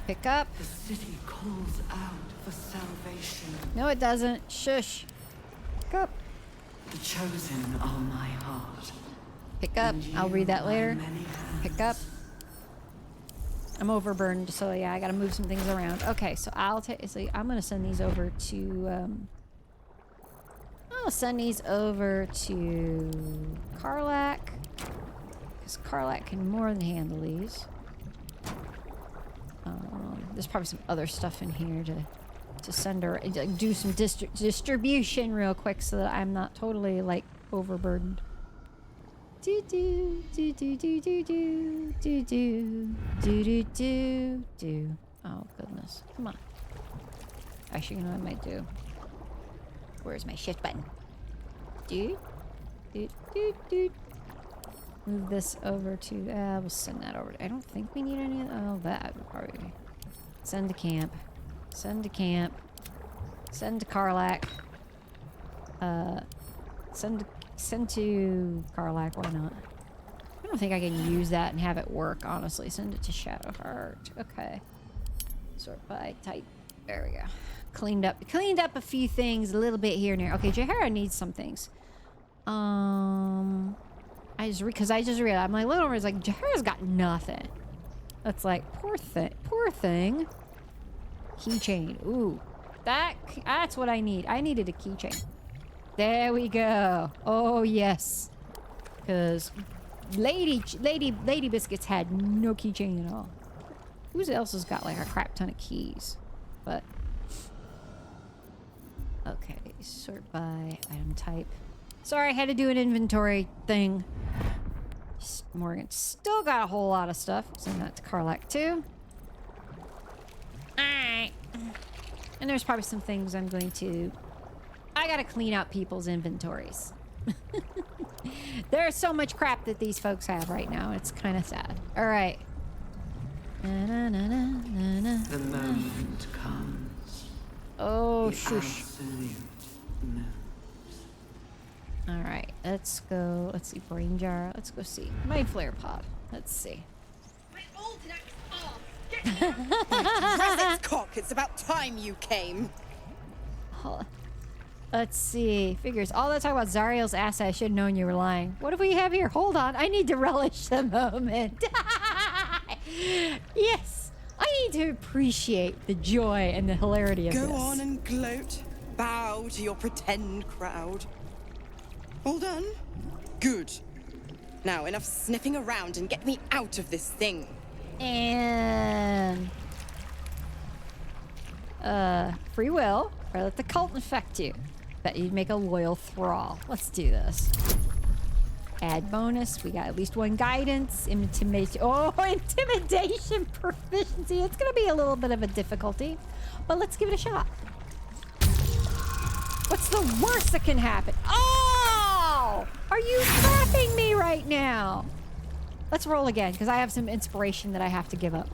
pick up. The city calls out for salvation. No, it doesn't. Shush. Pick up. The chosen are my heart. Pick up. I'll read that later. Pick up. I'm overburdened, so yeah, I gotta move some things around. Okay, so I'm gonna send these over to, I'll send these over to Karlak, because Karlak can more than handle these. There's probably some other stuff in here to send her, do some distribution real quick so that I'm not totally, like, overburdened. Do do do do do do do do do do do do do. Oh goodness! Come on. Actually, you know what I might do? Where's my shift button? Do do do do. Move this over to. We'll send that over. I don't think we need any. Oh, that would probably. Send to camp. Send to camp. Send to Karlak. Send to Karlak, why not? I don't think I can use that and have it work, honestly. Send it to Shadowheart. Okay. Sort by type. There we go. Cleaned up a few things a little bit here and there. Okay, Jahara needs some things. I just realized, I'm like, little is like, Jahara's got nothing. That's like, poor thing. Keychain. Ooh. That's what I need. I needed a keychain. There we go. Oh, yes. Because Lady Biscuits had no keychain at all. Who else has got like a crap ton of keys? But okay, sort by item type. Sorry, I had to do an inventory thing. Morgan still got a whole lot of stuff. Send that to Karlak too. Alright. And there's probably some things I gotta clean out people's inventories. There's so much crap that these folks have right now. It's kind of sad. All right. The moment comes. Oh, the shush. Absolute moves. All right. Let's go. Let's see. Brain jar. Let's go see. Mind flare pod. Let's see. Press its cock. It's about time you came. Let's see. Figures. All that talk about Zariel's ass, I should have known you were lying. What do we have here? Hold on. I need to relish the moment. Yes. I need to appreciate the joy and the hilarity of this. Go on and gloat. Bow to your pretend crowd. All done? Good. Now, enough sniffing around and get me out of this thing. And free will, or let the cult infect you. Bet you'd make a loyal thrall. Let's do this. Add bonus. We got at least one guidance. Intimidation. Oh, intimidation proficiency. It's gonna be a little bit of a difficulty, but let's give it a shot. What's the worst that can happen? Oh! Are you slapping me right now? Let's roll again, because I have some inspiration that I have to give up.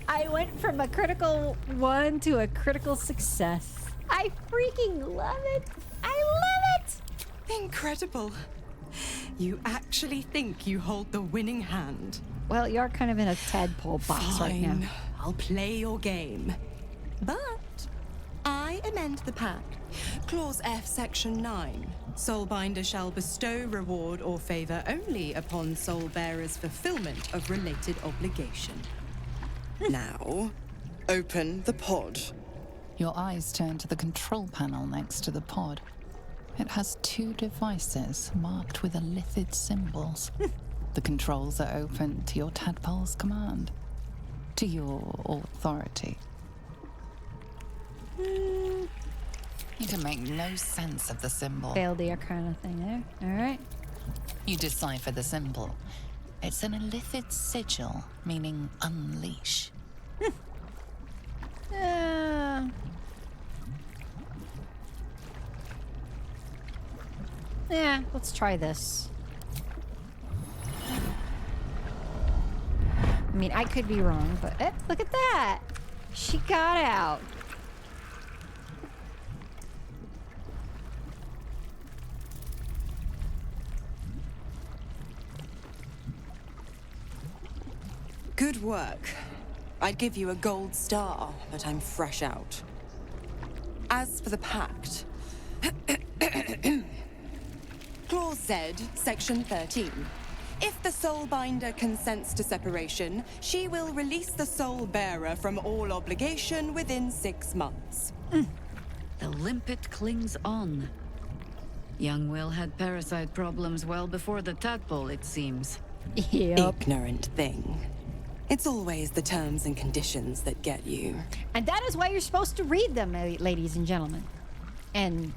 I went from a critical 1 to a critical success. I freaking love it. I love it. Incredible. You actually think you hold the winning hand? Well, you're kind of in a tadpole box right now. Fine. I'll play your game. But I amend the pact. Clause F, Section 9. Soulbinder shall bestow reward or favor only upon soul bearers' fulfillment of related obligation. Now, open the pod. Your eyes turn to the control panel next to the pod. It has 2 devices marked with elithid symbols. The controls are open to your tadpole's command, to your authority. You can make no sense of the symbol. Failed ear kind of thing there. All right. You decipher the symbol. It's an elithid sigil, meaning unleash. Yeah, let's try this. I mean, I could be wrong, but look at that! She got out. Good work. I'd give you a gold star, but I'm fresh out. As for the pact... Clause Z, Section 13. If the Soulbinder consents to separation, she will release the Soul Bearer from all obligation within 6 months. The limpet clings on. Young Will had parasite problems well before the tadpole, it seems. Yep. Ignorant thing. It's always the terms and conditions that get you. And that is why you're supposed to read them, ladies and gentlemen. And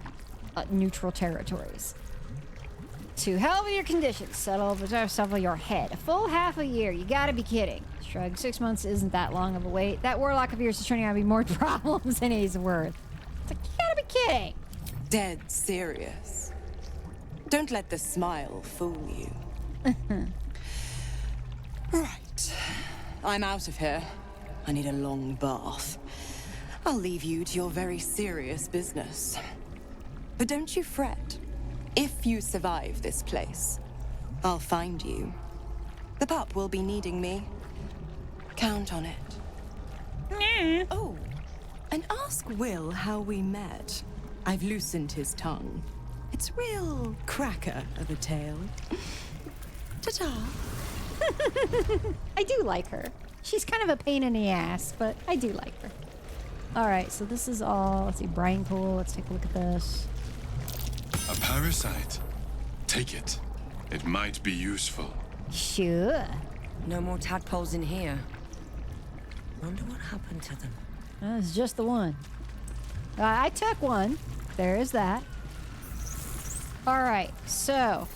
neutral territories. To hell with your conditions. Settle your head. A full half a year. You gotta be kidding. Shrug. 6 months isn't that long of a wait. That warlock of yours is turning out to be more problems than he's worth. It's like, you gotta be kidding. Dead serious. Don't let the smile fool you. Right. I'm out of here. I need a long bath. I'll leave you to your very serious business. But don't you fret. If you survive this place, I'll find you. The pup will be needing me. Count on it. Oh, and ask Will how we met. I've loosened his tongue. It's real cracker of a tale. Ta-ta. I do like her. She's kind of a pain in the ass, but I do like her. Alright, so this is all... Let's see, brine pool. Let's take a look at this. A parasite. Take it. It might be useful. Sure. No more tadpoles in here. Wonder what happened to them. It's just the one. I took one. There is that. Alright, so...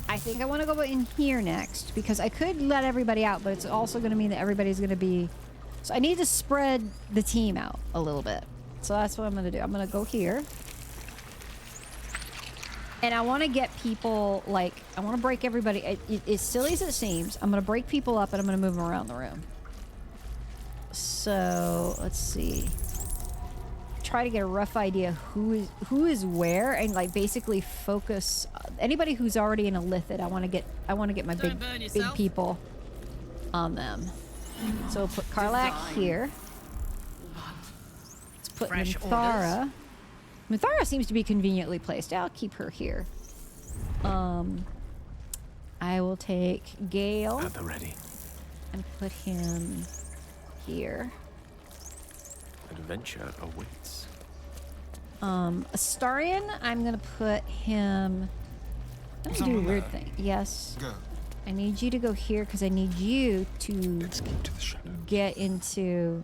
I think I want to go in here next, because I could let everybody out, but it's also going to mean that everybody's going to be... So I need to spread the team out a little bit. So that's what I'm going to do. I'm going to go here. And I want to get people, like, I want to break everybody. As silly as it seems, I'm going to break people up and I'm going to move them around the room. So, let's see. Try to get a rough idea who is where, and like basically focus anybody who's already in a lithid. I want to get my big people on them. So we'll put Karlak here. Let's put Minthara. Minthara seems to be conveniently placed. I'll keep her here. I will take Gale At the ready. and put him here. Adventure awaits. Astarion, I'm gonna put him... I'm gonna do a weird thing. Yes. Go. I need you to go here because I need you to Escape to the shadows. get into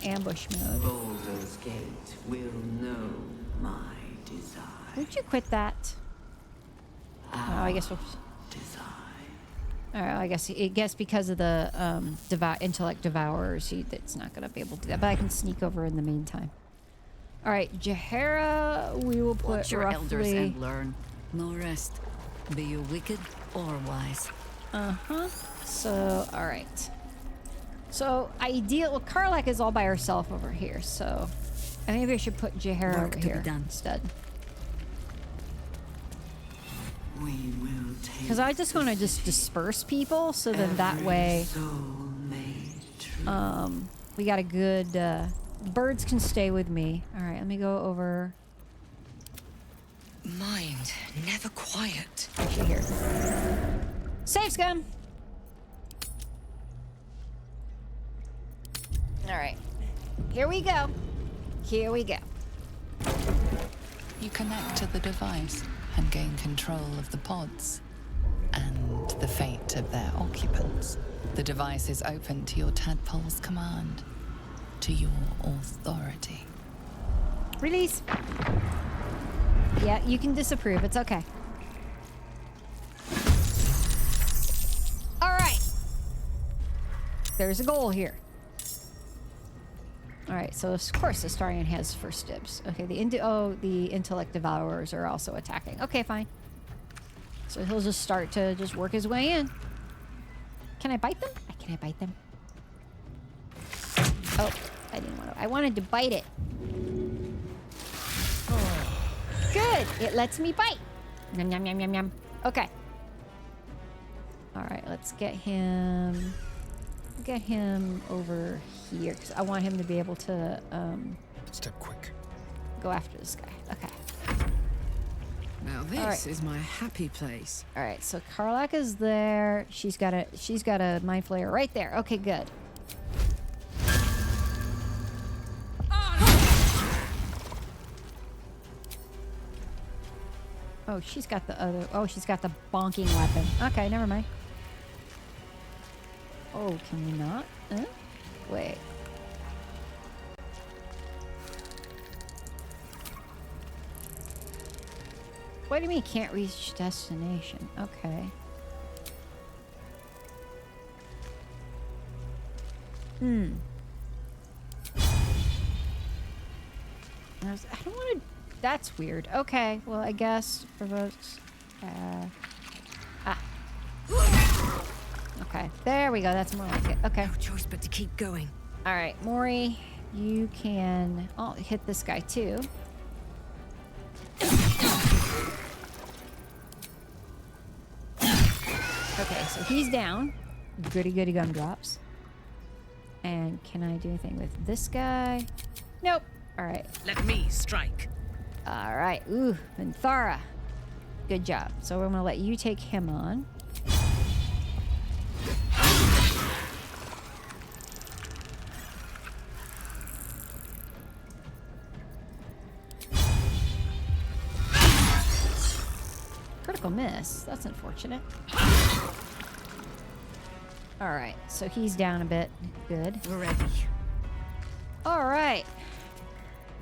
ambush mode. Baldur's Gate will know my desire. Would you quit that? Oh, I guess we'll... Alright, I guess because of the intellect devourers, it's not gonna be able to do that. But I can sneak over in the meantime. Alright, Jahara, we will put Watch your roughly... elders and learn. No rest. Be you wicked or wise. Uh-huh. So, alright. So, well, Karlak is all by herself over here, so... Maybe I should put Jahara Work over to be here done. instead. We will take Because I just want to just disperse people, so then that way... we got a good... birds can stay with me. Alright, let me go over... Mind, never quiet. Actually, here. Safe scum! Alright. Here we go. Here we go. You connect to the device and gain control of the pods and the fate of their occupants. The device is open to your tadpole's command, to your authority. Release. Yeah, you can disapprove. It's okay. Alright. There's a goal here. Alright, so of course Astarion has first dibs. Okay, the intellect devourers are also attacking. Okay, fine. So he'll just start to just work his way in. Can I bite them? Can I bite them? Oh, I didn't want to. I wanted to bite it. Good. It lets me bite. Yum, yum, yum, yum, yum. Okay. All right, let's get him over here because I want him to be able to Step quick. go after this guy. Okay. Now this is my happy place. All right, so Karlak is there. She's got a mind flayer right there. Okay, good. Oh, she's got the other. Oh, she's got the bonking weapon. Okay, never mind. Oh, can we not? Huh? Wait. What do you mean can't reach destination? Okay. I don't want to... That's weird. Okay, well, I guess provokes... Okay, there we go. That's more like it. Okay. No choice but to keep going. All right, Mori, you can... I'll hit this guy, too. Okay, so he's down. Goody goody gumdrops. And can I do anything with this guy? Nope. All right. Let me strike. All right. Ooh, Minthara. Good job. So we're going to let you take him on. Critical miss. That's unfortunate. All right. So he's down a bit. Good. We're ready. All right.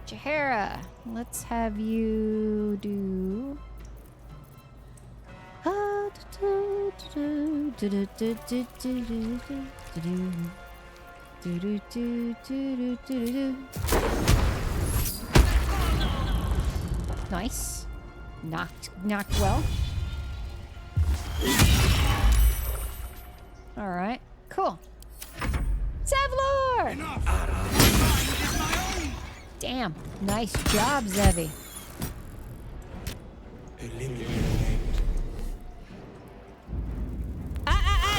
Jahara, let's have you do... Nice. Knocked well. All right. Cool. Zevlor! Damn. Nice job, Zevi.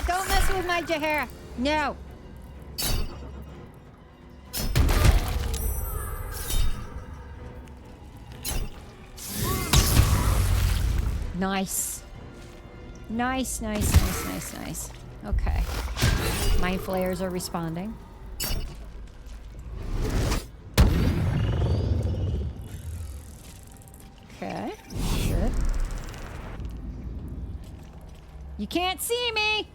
Don't mess with my Jahara. No. Nice. Nice. Okay. My flares are responding. Okay. Good. You can't see me!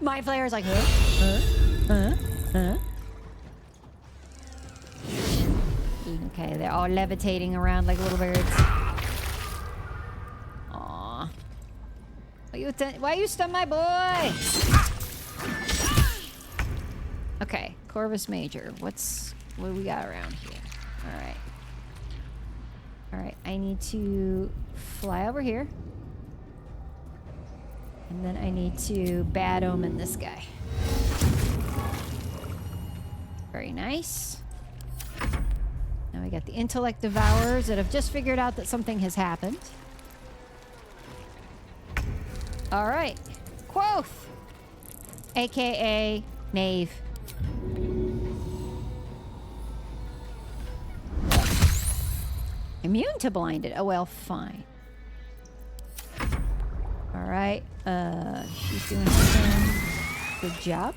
My flare's like, huh? Okay, they're all levitating around like little birds. Aww. Why you stun my boy? Okay, Corvus Major. What do we got around here? Alright. Alright, I need to fly over here. And then I need to bad omen this guy. Very nice. Now we got the intellect devourers that have just figured out that something has happened. All right. Quoth, aka Knave. Immune to blinded. Oh well, fine. All right. She's doing something. Good job.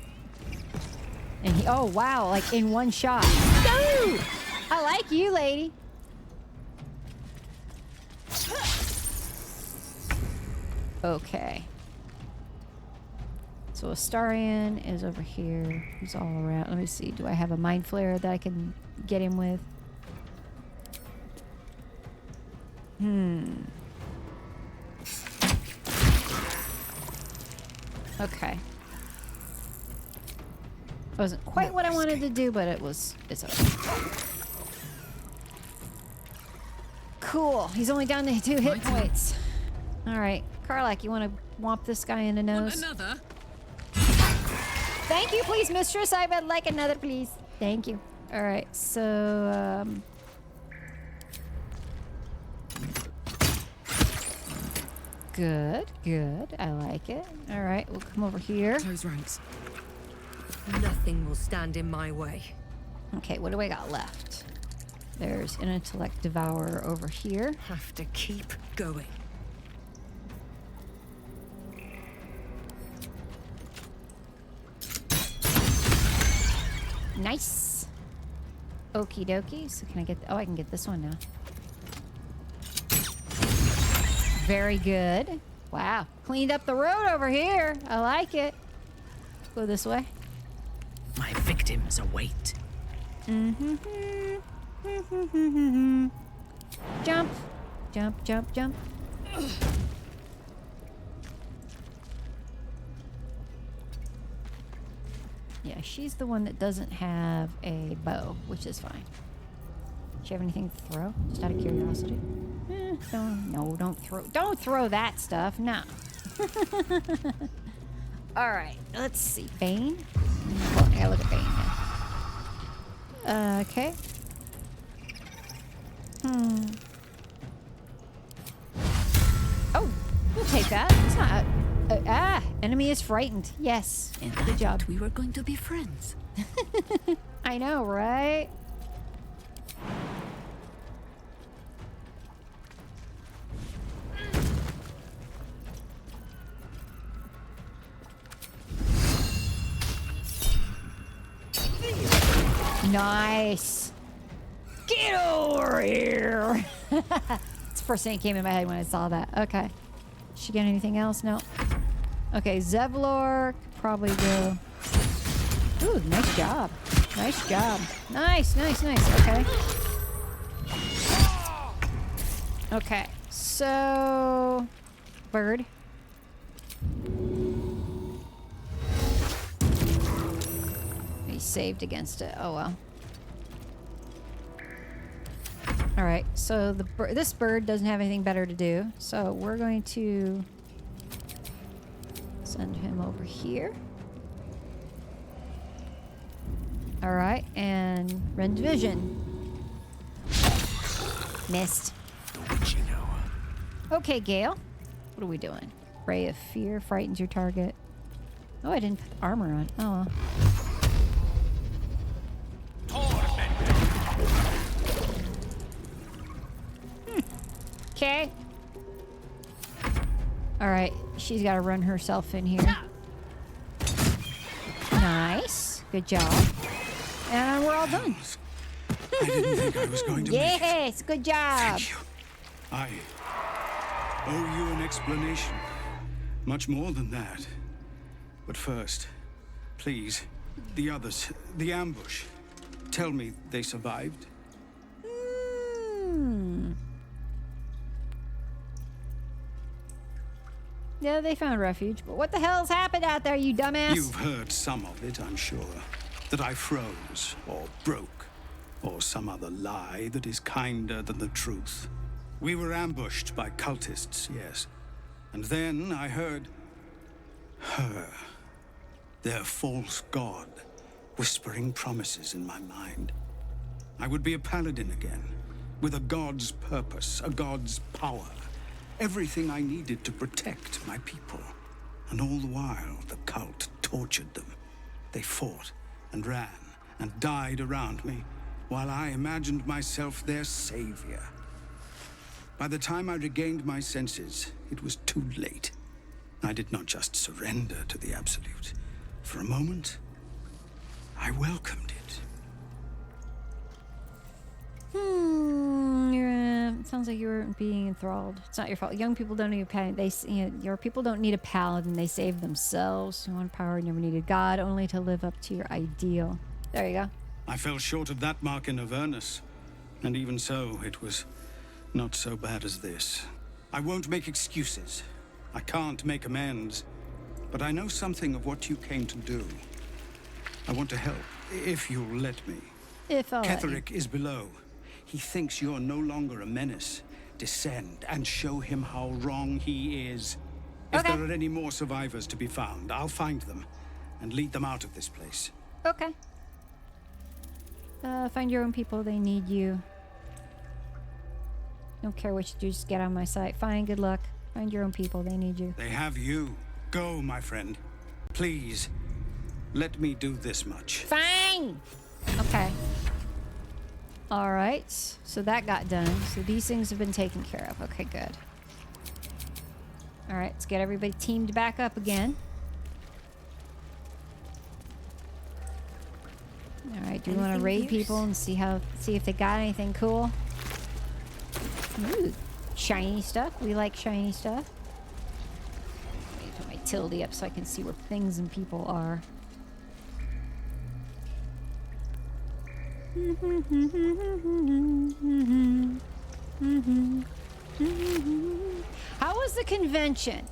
And he, oh wow, like in one shot. Go! I like you, lady. Okay. So Astarion is over here. He's all around. Let me see. Do I have a mind flare that I can get him with? Okay. Wasn't quite what I wanted to do, but it's okay. Cool. He's only down to 2 hit points. All right, Karlak, you want to whomp this guy in the nose? Another? Thank you, please, mistress. I would like another, please. Thank you. All right, so good, good. I like it. All right, we'll come over here. Close ranks. Nothing will stand in my way. Okay, what do I got left? There's an intellect devourer over here. Have to keep going. Nice. Okie dokie. So can I get... Oh, I can get this one now. Very good. Wow. Cleaned up the road over here. I like it. Go this way. My victims await. Jump. Jump, jump, jump. Yeah, she's the one that doesn't have a bow, which is fine. Does she have anything to throw? Just out of curiosity. No, don't throw that stuff. No. All right, let's see. Bane. Well, I gotta look at Bane now. Okay. Oh, we'll take that. It's not. Enemy is frightened. Yes. And good job. We were going to be friends. I know, right? Nice. Get over here. It's the first thing that came in my head when I saw that. Okay. Did she get anything else? No. Okay, Zevlor could probably go. Ooh, nice job. Nice job. Nice, nice, nice. Okay. Okay, so... Bird. He saved against it. Oh, well. Alright, so this bird doesn't have anything better to do, so we're going to send him over here. Alright, and Ren's vision. Missed. Okay, Gale. What are we doing? Ray of Fear frightens your target. Oh, I didn't put armor on. Oh, well. Okay. Alright, she's got to run herself in here. Nice. Good job. And we're all done. I didn't think I was going to make it. Yes, good job. Thank you. I owe you an explanation. Much more than that. But first, please, the others, the ambush. Tell me they survived. Yeah, they found refuge. But what the hell's happened out there, you dumbass? You've heard some of it, I'm sure. That I froze, or broke, or some other lie that is kinder than the truth. We were ambushed by cultists, yes. And then I heard her, their false god, whispering promises in my mind. I would be a paladin again, with a god's purpose, a god's power. Everything I needed to protect my people. And all the while, the cult tortured them. They fought and ran and died around me, while I imagined myself their savior. By the time I regained my senses, it was too late. I did not just surrender to the Absolute. For a moment, I welcomed it. Sounds like you were being enthralled. It's not your fault. Young people don't need a paladin. Your people don't need a paladin. They save themselves. You want power, you never needed God, only to live up to your ideal. There you go. I fell short of that mark in Avernus. And even so, it was not so bad as this. I won't make excuses. I can't make amends. But I know something of what you came to do. I want to help, if you'll let me. If I'll let you. Ketherick is below. He thinks you're no longer a menace. descend and show him how wrong he is. If Okay. there are any more survivors to be found, I'll find them and lead them out of this place. Okay. Find your own people. They need you. Don't care what you do. Just get on my site. Fine. Good luck. Find your own people. They need you. They have you. Go, my friend. Please, let me do this much. Fine. Okay. All right. So that got done. So these things have been taken care of. Okay, good. All right. Let's get everybody teamed back up again. All right. Do we want to raid people and see if they got anything cool? Ooh, shiny stuff. We like shiny stuff. Let me put my tilde up so I can see where things and people are. How was the convention?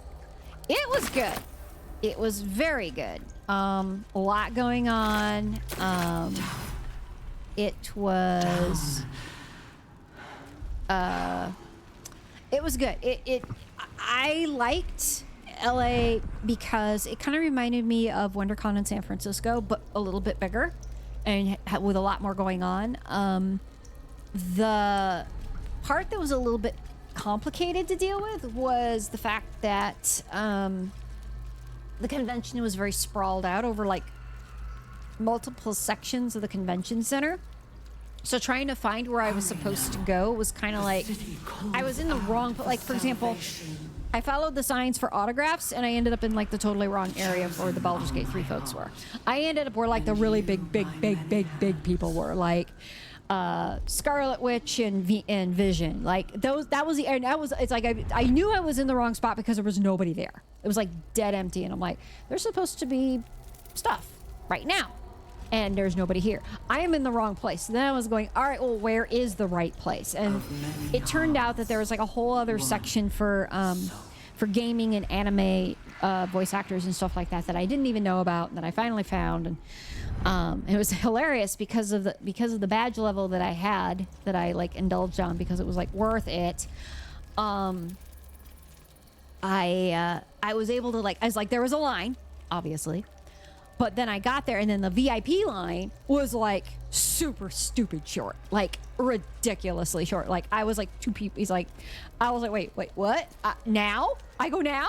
It was good. It was very good. A lot going on. It was good. I liked LA because it kind of reminded me of WonderCon in San Francisco, but a little bit bigger and with a lot more going on. The part that was a little bit complicated to deal with was the fact that the convention was very sprawled out over like multiple sections of the convention center. So trying to find where I was supposed to go was kind of like I was in the wrong, like for example, I followed the signs for autographs and I ended up in like the totally wrong area where the Baldur's Gate 3 folks were. I ended up where like the really big people were, like Scarlet Witch and Vision. Like those, it's like I knew I was in the wrong spot because there was nobody there. It was like dead empty and I'm like, there's supposed to be stuff right now. And there's nobody here. I am in the wrong place. So then I was going, all right, well, where is the right place? And it turned out that there was like a whole other section for gaming and anime voice actors and stuff like that that I didn't even know about and that I finally found. And it was hilarious because of the badge level that I had that I like indulged on because it was like worth it. I was able to I was like, there was a line, obviously. But then I got there and then the VIP line was like super stupid short, like ridiculously short. Like I was like two people. I was like, wait, what? Now? I go now?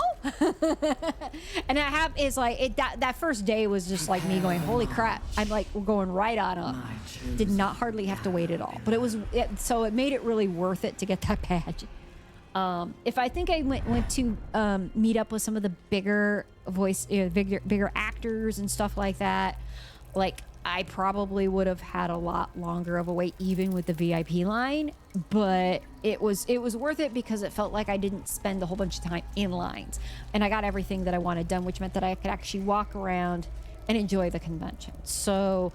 And that first day was just like me going, holy crap. I'm like, we're going right on up. Did not hardly have to wait at all. But so it made it really worth it to get that badge. If I think I went to meet up with some of the bigger bigger actors and stuff like that, like I probably would have had a lot longer of a wait even with the VIP line, but it was worth it because it felt like I didn't spend a whole bunch of time in lines and I got everything that I wanted done, which meant that I could actually walk around and enjoy the convention. So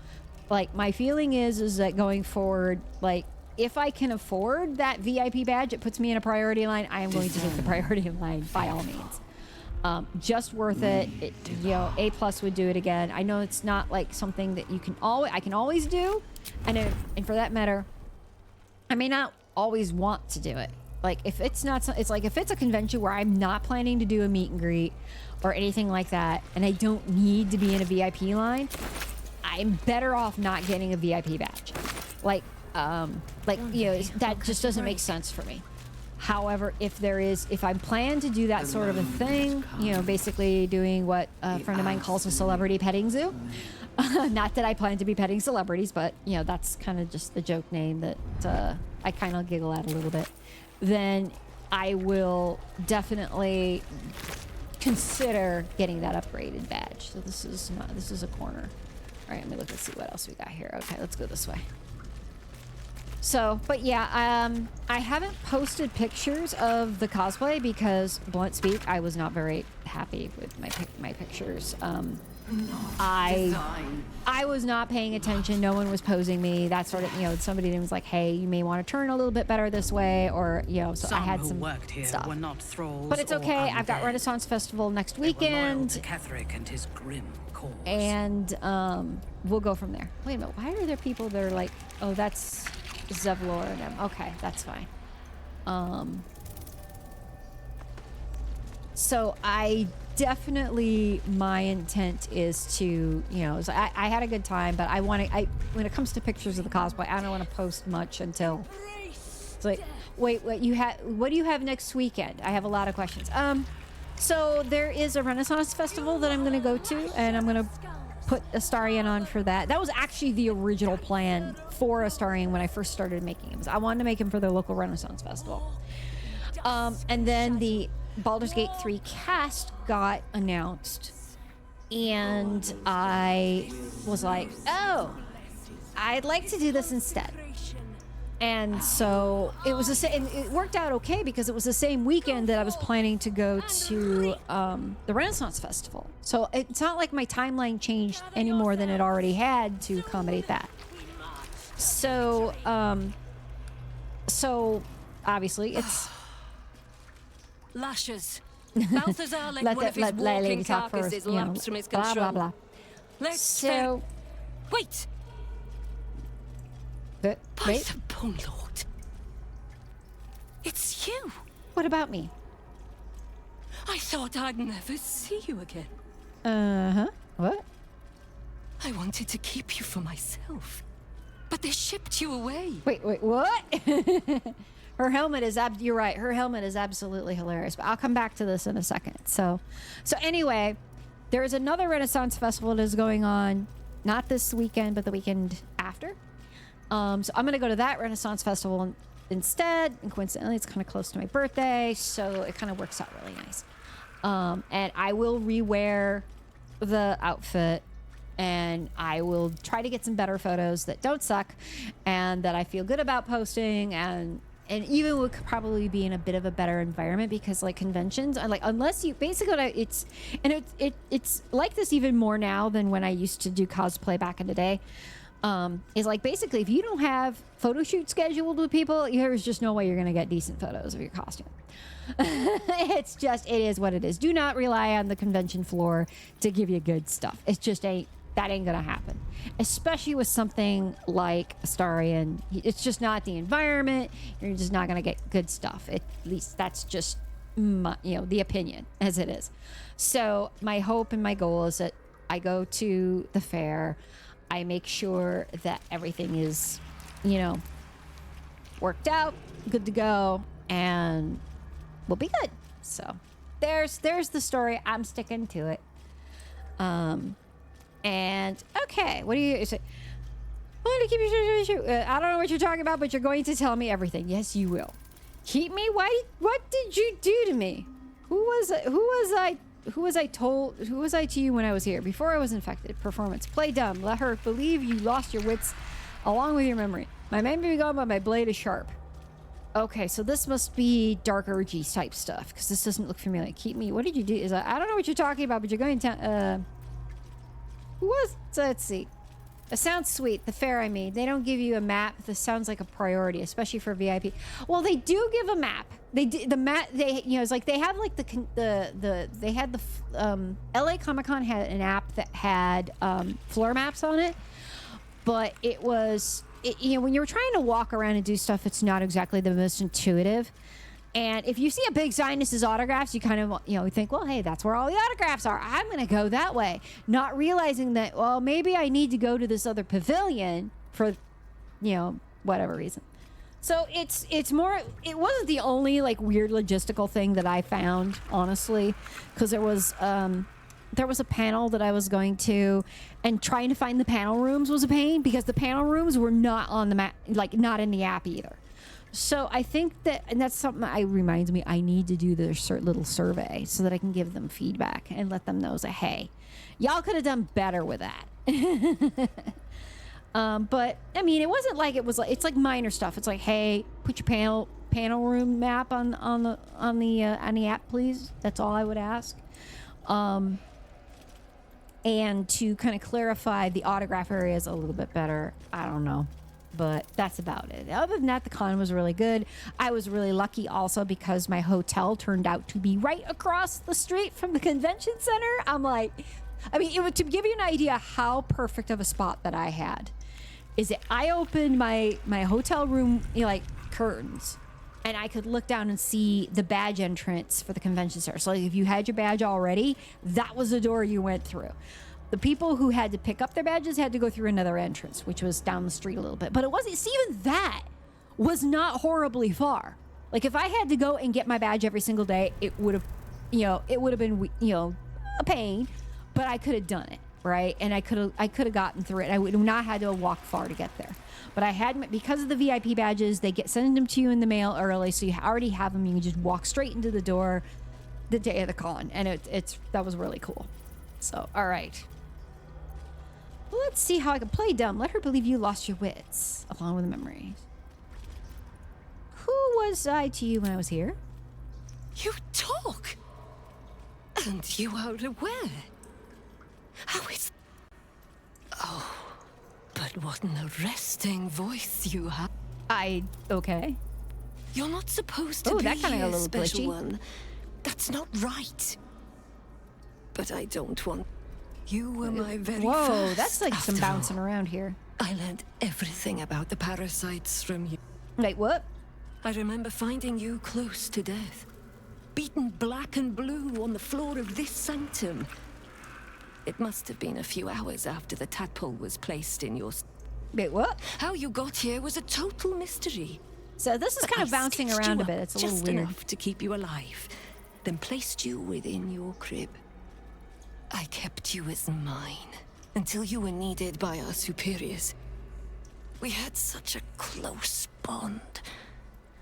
like my feeling is that going forward, like if I can afford that VIP badge, it puts me in a priority line. I am going to take the priority line by all means. Just worth it. A+ would do it again. I know it's not like something that I can always do, and for that matter, I may not always want to do it. Like if it's not, it's like if it's a convention where I'm not planning to do a meet and greet or anything like that, and I don't need to be in a VIP line, I'm better off not getting a VIP badge. That just doesn't make sense for me. However, if I plan to do that sort of a thing, basically doing what a friend of mine calls a celebrity petting zoo. Not that I plan to be petting celebrities, but that's kind of just the joke name that I kind of giggle at a little bit. Then I will definitely consider getting that upgraded badge. So this is a corner. All right, let me look and see what else we got here. Okay, let's go this way. So, but yeah, I haven't posted pictures of the cosplay because, blunt speak, I was not very happy with my pictures. I was not paying attention. No one was posing me. That sort of, somebody was like, "Hey, you may want to turn a little bit better this way," or so I had some worked here stuff. Were not thralls, but it's okay. I've got Renaissance Festival next weekend. Ketheric and his grim cause. And we'll go from there. Wait a minute. Why are there people that are like, oh, that's Zevlor and them? Okay, that's fine. So I definitely, my intent is to, you know, I had a good time, but when it comes to pictures of the cosplay, I don't want to post much until it's like, wait, what do you have next weekend? I have a lot of questions. So there is a Renaissance festival that I'm going to go to, and I'm going to put Astarion on for that. That was actually the original plan for Astarion when I first started making him. I wanted to make him for the local Renaissance festival. And then the Baldur's Gate 3 cast got announced, and I was like, oh, I'd like to do this instead. And so it was and it worked out okay because it was the same weekend that I was planning to go to the Renaissance Festival. So it's not like my timeline changed any more than it already had to accommodate that. So, so obviously it's Lashes. Balthazar let one of his walking carcasses lapse from his control. Blah, blah, blah. Let's So... Wait! By the bone lord. It's you! What about me? I thought I'd never see you again. Uh-huh. What? I wanted to keep you for myself. But they shipped you away. Wait, what? Her helmet is you're right. Her helmet is absolutely hilarious. But I'll come back to this in a second. So anyway, there is another Renaissance festival that is going on, not this weekend, but the weekend after. So I'm gonna go to that Renaissance festival instead. And coincidentally, it's kind of close to my birthday, so it kind of works out really nice. And I will rewear the outfit, and I will try to get some better photos that don't suck, and that I feel good about posting, and even would probably be in a bit of a better environment, because like conventions, I like, unless you basically it's like this even more now than when I used to do cosplay back in the day. Is like basically if you don't have photo shoot scheduled with people, there's just no way you're gonna get decent photos of your costume. It is what it is. Do not rely on the convention floor to give you good stuff. It just ain't gonna happen, especially with something like Astarion. It's just not the environment. You're just not gonna get good stuff. At least that's just the opinion as it is. So my hope and my goal is that I go to the fair, I make sure that everything is worked out, good to go, and we'll be good. So there's the story. I'm sticking to it. And okay, what do you say? I don't know what you're talking about, but you're going to tell me everything. Yes, you will. Keep me? What did you do to me? Who was I to you when I was here? Before I was infected. Performance. Play dumb. Let her believe you lost your wits along with your memory. My memory may be gone, but my blade is sharp. Okay, so this must be dark urgy type stuff, because this doesn't look familiar. Keep me. What did you do? I don't know what you're talking about, but you're going to who was? So let's see. It sounds sweet. The fair, I mean. They don't give you a map. This sounds like a priority, especially for VIP. Well, they do give a map. They do, the map. They it's like they have like they had the LA Comic-Con had an app that had floor maps on it, but it was when you're trying to walk around and do stuff, it's not exactly the most intuitive. And if you see a big sign that says autographs, you kind of, think, well, hey, that's where all the autographs are. I'm going to go that way. Not realizing that, well, maybe I need to go to this other pavilion for, whatever reason. So it's more, it wasn't the only like weird logistical thing that I found, honestly, because there was a panel that I was going to, and trying to find the panel rooms was a pain because the panel rooms were not on the map, like not in the app either. So I think that, and that's something that reminds me, I need to do their little survey so that I can give them feedback and let them know that, hey, y'all could have done better with that. But I mean, it wasn't like it's like minor stuff. It's like, hey, put your panel room map on the app, please. That's all I would ask. And to kind of clarify the autograph areas a little bit better. I don't know. But that's about it. Other than that, the con was really good. I was really lucky also because my hotel turned out to be right across the street from the convention center. I'm like, to give you an idea how perfect of a spot that I had, is that I opened my hotel room, curtains, and I could look down and see the badge entrance for the convention center. So like if you had your badge already, that was the door you went through. The people who had to pick up their badges had to go through another entrance, which was down the street a little bit. But it wasn't, see, even that was not horribly far. Like if I had to go and get my badge every single day, it would have, it would have been, a pain, but I could have done it, right? And I could have gotten through it. I would not had to walk far to get there. But I had, because of the VIP badges, they send them to you in the mail early, so you already have them. You can just walk straight into the door the day of the con, and that was really cool. So, all right. Let's see how I can play dumb. Let her believe you lost your wits, along with the memories. Who was I to you when I was here? You talk! And you are aware. How is... Oh, but what an arresting voice you have. Okay. You're not supposed to be that kind of a a little special glitchy. one. That's not right. But I don't want... You were my very Whoa, first, that's like some after all. bouncing around here. I learned everything about the parasites from you. Like what? I remember finding you close to death. Beaten black and blue on the floor of this sanctum. It must have been a few hours after the tadpole was placed in your... Wait, what? How you got here was a total mystery. So this is But kind of I bouncing stitched around you a bit. up It's a little just weird. enough to keep you alive, then placed you within your crib. I kept you as mine until you were needed by our superiors. We had such a close bond.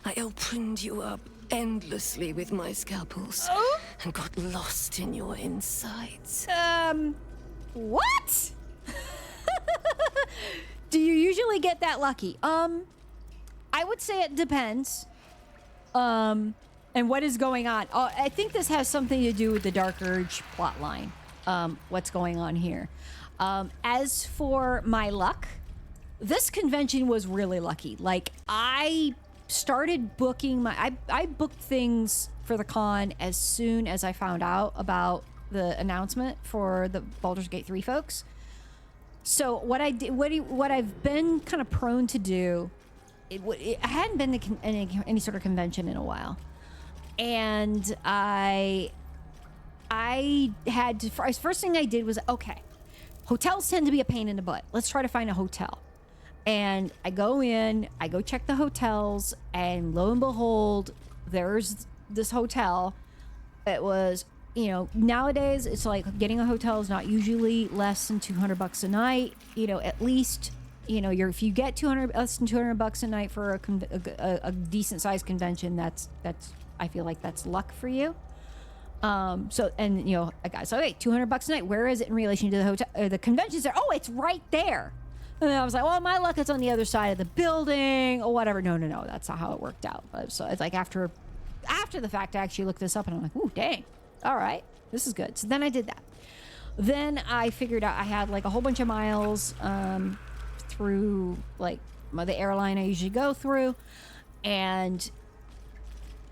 I opened you up endlessly with my scalpels and got lost in your insides. What? Do you usually get that lucky? I would say it depends. And what is going on? I think this has something to do with the Dark Urge plotline. What's going on here? As for my luck, this convention was really lucky. Like I started booking I booked things for the con as soon as I found out about the announcement for the Baldur's Gate 3 folks. So what I did, what I've been kind of prone to do, I hadn't been to any sort of convention in a while, and I had to, first thing I did was, okay, hotels tend to be a pain in the butt. Let's try to find a hotel. And I go in, I go check the hotels, and lo and behold, there's this hotel. It was, nowadays it's like getting a hotel is not usually less than $200 a night. At least, if you get less than $200 a night for a decent sized convention, that's I feel like that's luck for you. So I got, so okay, $200 a night. Where is it in relation to the hotel, the convention center? Oh, it's right there. And I was like, well, my luck is on the other side of the building or whatever. No, that's not how it worked out. So it's like after the fact, I actually looked this up and I'm like, ooh, dang. All right, this is good. So then I did that. Then I figured out I had like a whole bunch of miles through like the airline I usually go through. And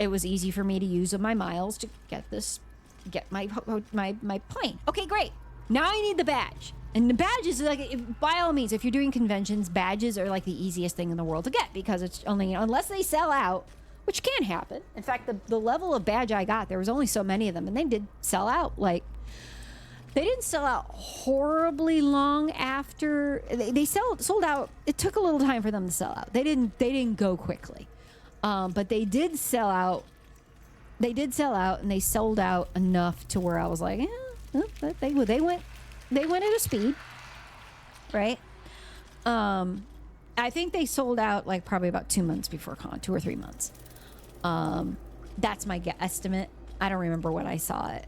it was easy for me to use my miles to get my plane. Okay, great. Now I need the badge. And the badges, like, by all means, if you're doing conventions, badges are like the easiest thing in the world to get because it's only, unless they sell out, which can happen. In fact, the level of badge I got, there was only so many of them, and they did sell out. Like, they didn't sell out horribly long after they sold out. It took a little time for them to sell out. They didn't go quickly, but they did sell out. They did sell out, and they sold out enough to where I was like, they went at a speed, right? I think they sold out like probably about 2 months before con, 2 or 3 months. That's my estimate. I don't remember when I saw it.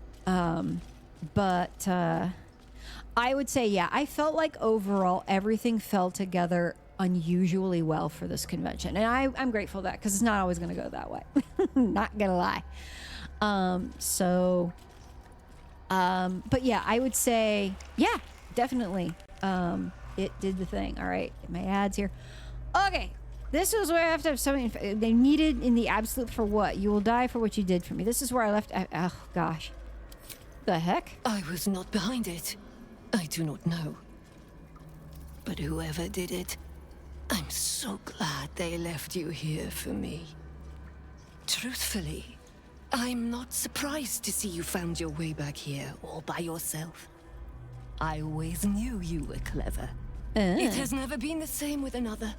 But I would say, yeah, I felt like overall everything fell together unusually well for this convention. And I'm grateful for that because it's not always going to go that way. Not going to lie. But yeah, I would say, yeah, definitely. It did the thing. All right, get my ads here. Okay, this is where I have to have something they needed in the absolute for what? You will die for what you did for me. This is where I left. Oh gosh, the heck? I was not behind it. I do not know. But whoever did it, I'm so glad they left you here for me. Truthfully, I'm not surprised to see you found your way back here all by yourself. I always knew you were clever. It has never been the same with another.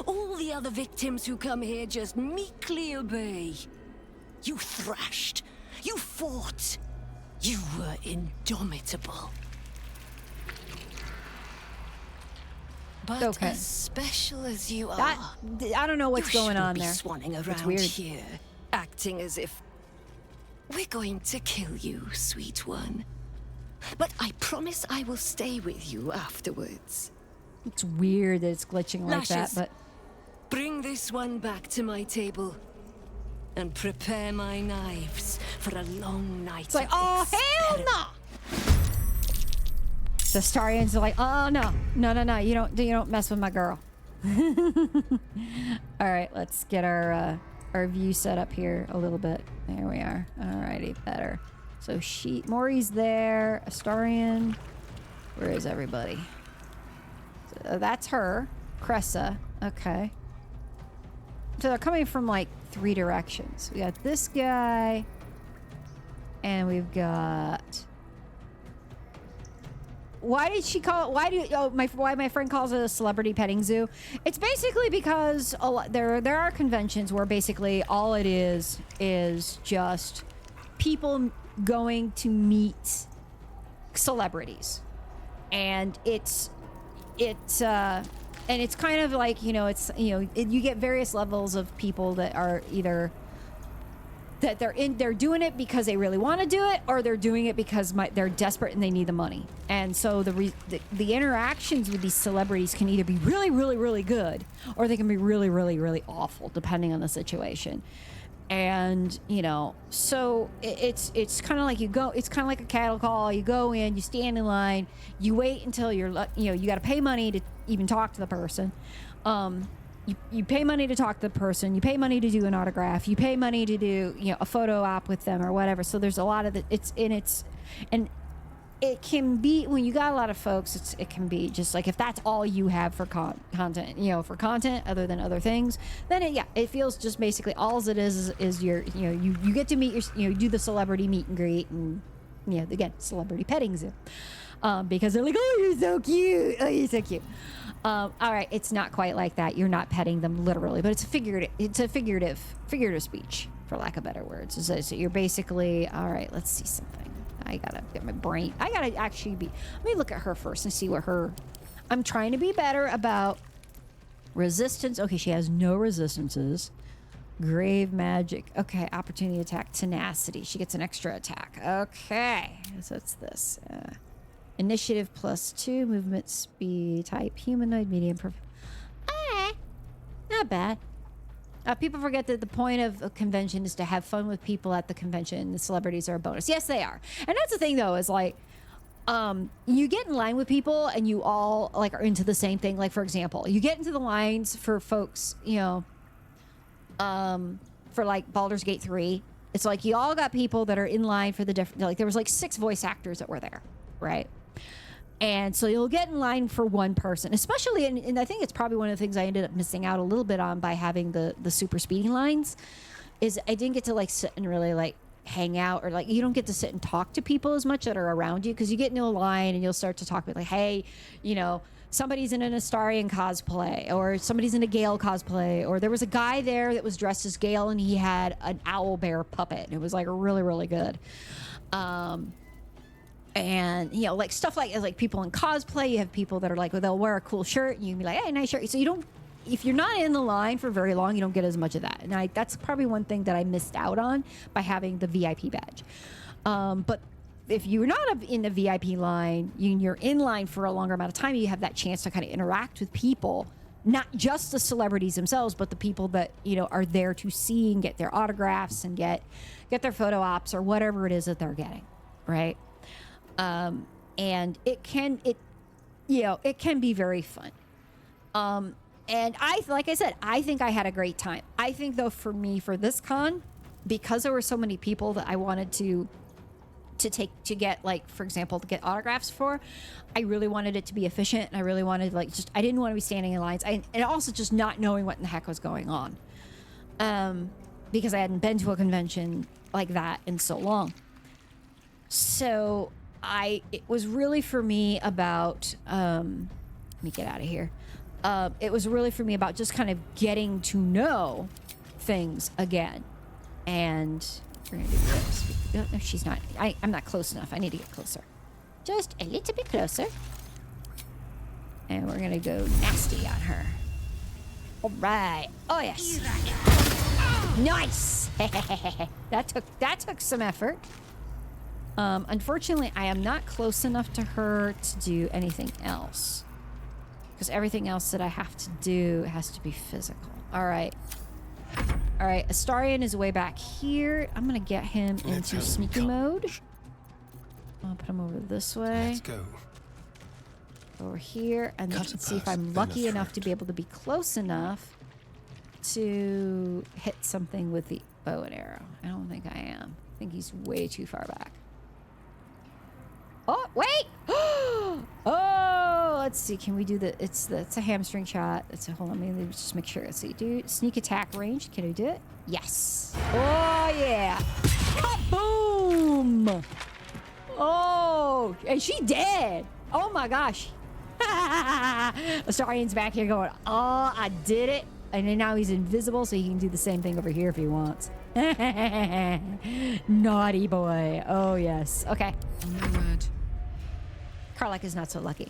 All the other victims who come here just meekly obey. You thrashed. You fought. You were indomitable. But as special as you are, I don't know what's going on there. Swanning It's around weird. here, acting as if we're going to kill you, sweet one. But I promise I will stay with you afterwards. It's weird that it's glitching like Lashes, that, but bring this one back to my table. And prepare my knives for a long night. it's like, oh hell no! The Starians are like, oh no, you don't mess with my girl. All right, let's get our view set up here a little bit. There we are. Alrighty, better. So Mori's there. Astarian. Where is everybody? So that's her. Cressa. Okay. So they're coming from like 3 directions. We got this guy. And we've got... Why did she call it? Why my friend calls it a celebrity petting zoo? It's basically because there are conventions where basically all it is just people going to meet celebrities, and it's kind of like, you get various levels of people that are either that they're doing it because they really want to do it, or they're doing it because they're desperate and they need the money. And so the interactions with these celebrities can either be really, really, really good, or they can be really, really, really awful, depending on the situation. And so it's kind of like it's kind of like a cattle call. You go in, you stand in line, you wait until you got to pay money to even talk to the person. You pay money to talk to the person. You pay money to do an autograph. You pay money to do a photo op with them or whatever. So there's a lot of and it can be, when you got a lot of folks, it can be just like, if that's all you have for content, for content other than other things, then it feels just basically all it is your you get to meet you do the celebrity meet and greet, and again, celebrity petting zoo, because they're like, oh, you're so cute, oh, you're so cute. All right, it's not quite like that. You're not petting them literally, but it's a figurative speech, for lack of better words. So you're basically, all right, let's see something. I gotta get my brain. I gotta actually let me look at her first and see what I'm trying to be better about resistance. Okay, she has no resistances. Grave magic. Okay, opportunity attack, tenacity. She gets an extra attack. Okay, so it's this. Initiative +2, movement speed, type humanoid, medium. Not bad. People forget that the point of a convention is to have fun with people at the convention. The celebrities are a bonus. Yes, they are. And that's the thing, though, is like, you get in line with people and you all like are into the same thing. Like, for example, you get into the lines for folks, for like Baldur's Gate 3. It's like you all got people that are in line for the different, like there was like 6 voice actors that were there, right? And so you'll get in line for one person, especially, and I think it's probably one of the things I ended up missing out a little bit on by having the super speeding lines, is I didn't get to like sit and really like hang out, or like you don't get to sit and talk to people as much that are around you, because you get into a line and you'll start to talk with like, hey, somebody's in an Astarian cosplay, or somebody's in a Gale cosplay, or there was a guy there that was dressed as Gale and he had an owl bear puppet. It was like really, really good. And like stuff like people in cosplay, you have people that are like, well, they'll wear a cool shirt and you can be like, hey, nice shirt. So if you're not in the line for very long, you don't get as much of that. And that's probably one thing that I missed out on by having the VIP badge. But if you're not in the VIP line, you're in line for a longer amount of time, you have that chance to kind of interact with people, not just the celebrities themselves, but the people that are there to see and get their autographs and get their photo ops or whatever it is that they're getting, right? And it can be very fun. And like I said, I think I had a great time. I think though, for me, for this con, because there were so many people that I wanted to get, like, for example, to get autographs for, I really wanted it to be efficient. And I really wanted I didn't want to be standing in lines. And also just not knowing what in the heck was going on. because I hadn't been to a convention like that in so long. So it was really for me about, let me get out of here. It was really for me about just kind of getting to know things again. And we're gonna do this. No, she's not. I'm not close enough. I need to get closer. Just a little bit closer. And we're gonna go nasty on her. All right. Oh yes. Nice. that took some effort. Unfortunately, I am not close enough to her to do anything else, because everything else that I have to do has to be physical. All right. All right. Astarion is way back here. I'm gonna get him into sneaky mode. I'll put him over this way. Let's go. Over here, and then let's see if I'm lucky enough to be able to be close enough to hit something with the bow and arrow. I don't think I am. I think he's way too far back. Oh, wait! Oh, let's see. Can we do the... It's a hamstring shot. Hold on, let me just make sure. Let's see. Do sneak attack range. Can we do it? Yes. Oh, yeah. Boom! Oh, and she dead. Oh, my gosh. Astarion's back here going, oh, I did it. And then now he's invisible, so he can do the same thing over here if he wants. Naughty boy. Oh, yes. Okay. No word. Karlach is not so lucky.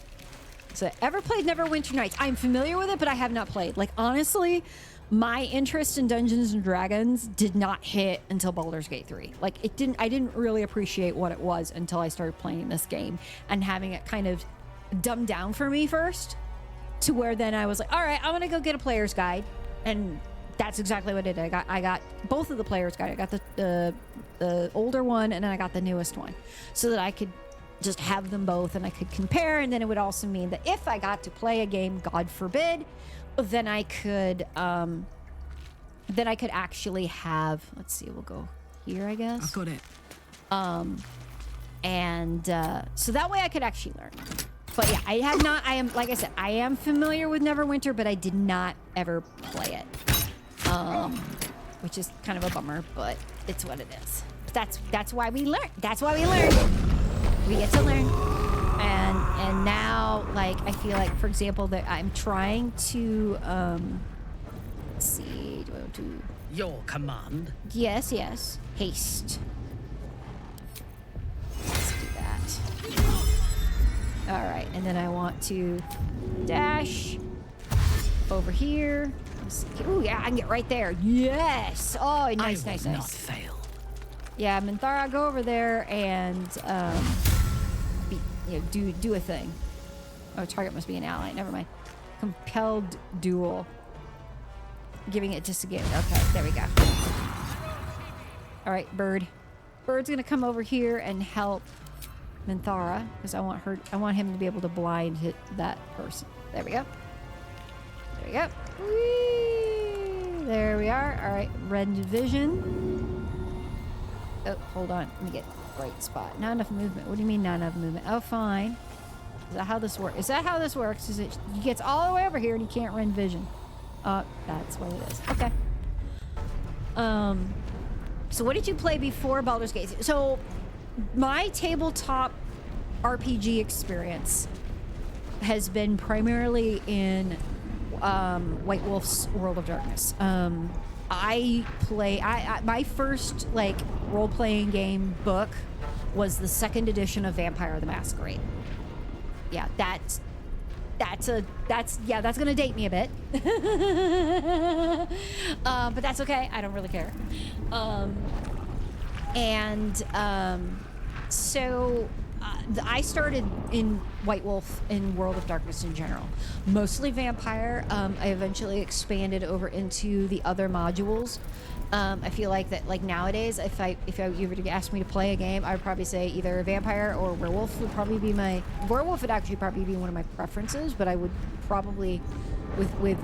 So, ever played Neverwinter Nights? I'm familiar with it, but I have not played. Like, honestly, my interest in Dungeons and Dragons did not hit until Baldur's Gate 3. Like, I didn't really appreciate what it was until I started playing this game and having it kind of dumbed down for me first, to where then I was like, all right, I'm gonna go get a player's guide. And that's exactly what I did. I got both of the player's guide. I got the older one, and then I got the newest one, so that I could just have them both and I could compare. And then it would also mean that if I got to play a game, God forbid, then I could actually have, let's see, we'll go here, I guess. I've got it. So that way I could actually learn. But yeah, I have not, like I said, I am familiar with Neverwinter, but I did not ever play it. Which is kind of a bummer, but it's what it is. But that's why we learn. That's why we learn. We get to learn. And now, like, I feel like, for example, that I'm trying to, let's see, do I want to... Your command. Yes. Haste. Let's do that. All right, and then I want to dash over here. Ooh, yeah, I can get right there. Yes. Oh, nice. Not fail. Yeah, Minthara, go over there and do a thing. Oh, target must be an ally. Never mind. Compelled duel. Giving it just again. Okay, there we go. All right, Bird. Bird's gonna come over here and help Minthara, because I want him to be able to blind hit that person. There we go. There we go. Whee! There we are. All right, rend vision. Oh, hold on. Let me get right spot. Not enough movement. What do you mean not enough movement? Oh, fine. Is that how this works? Is that how this works? Is it he gets all the way over here and he can't rend vision? That's what it is. Okay. So what did you play before Baldur's Gate? So my tabletop RPG experience has been primarily in White Wolf's World of Darkness. My first like role-playing game book was the second edition of Vampire the Masquerade. Yeah, that's gonna date me a bit. But that's okay. I don't really care. So I started in White Wolf in World of Darkness in general, mostly Vampire. I eventually expanded over into the other modules. I feel like that, like nowadays, if you were to ask me to play a game, I would probably say either Vampire or Werewolf would probably be Werewolf would actually probably be one of my preferences, but I would probably with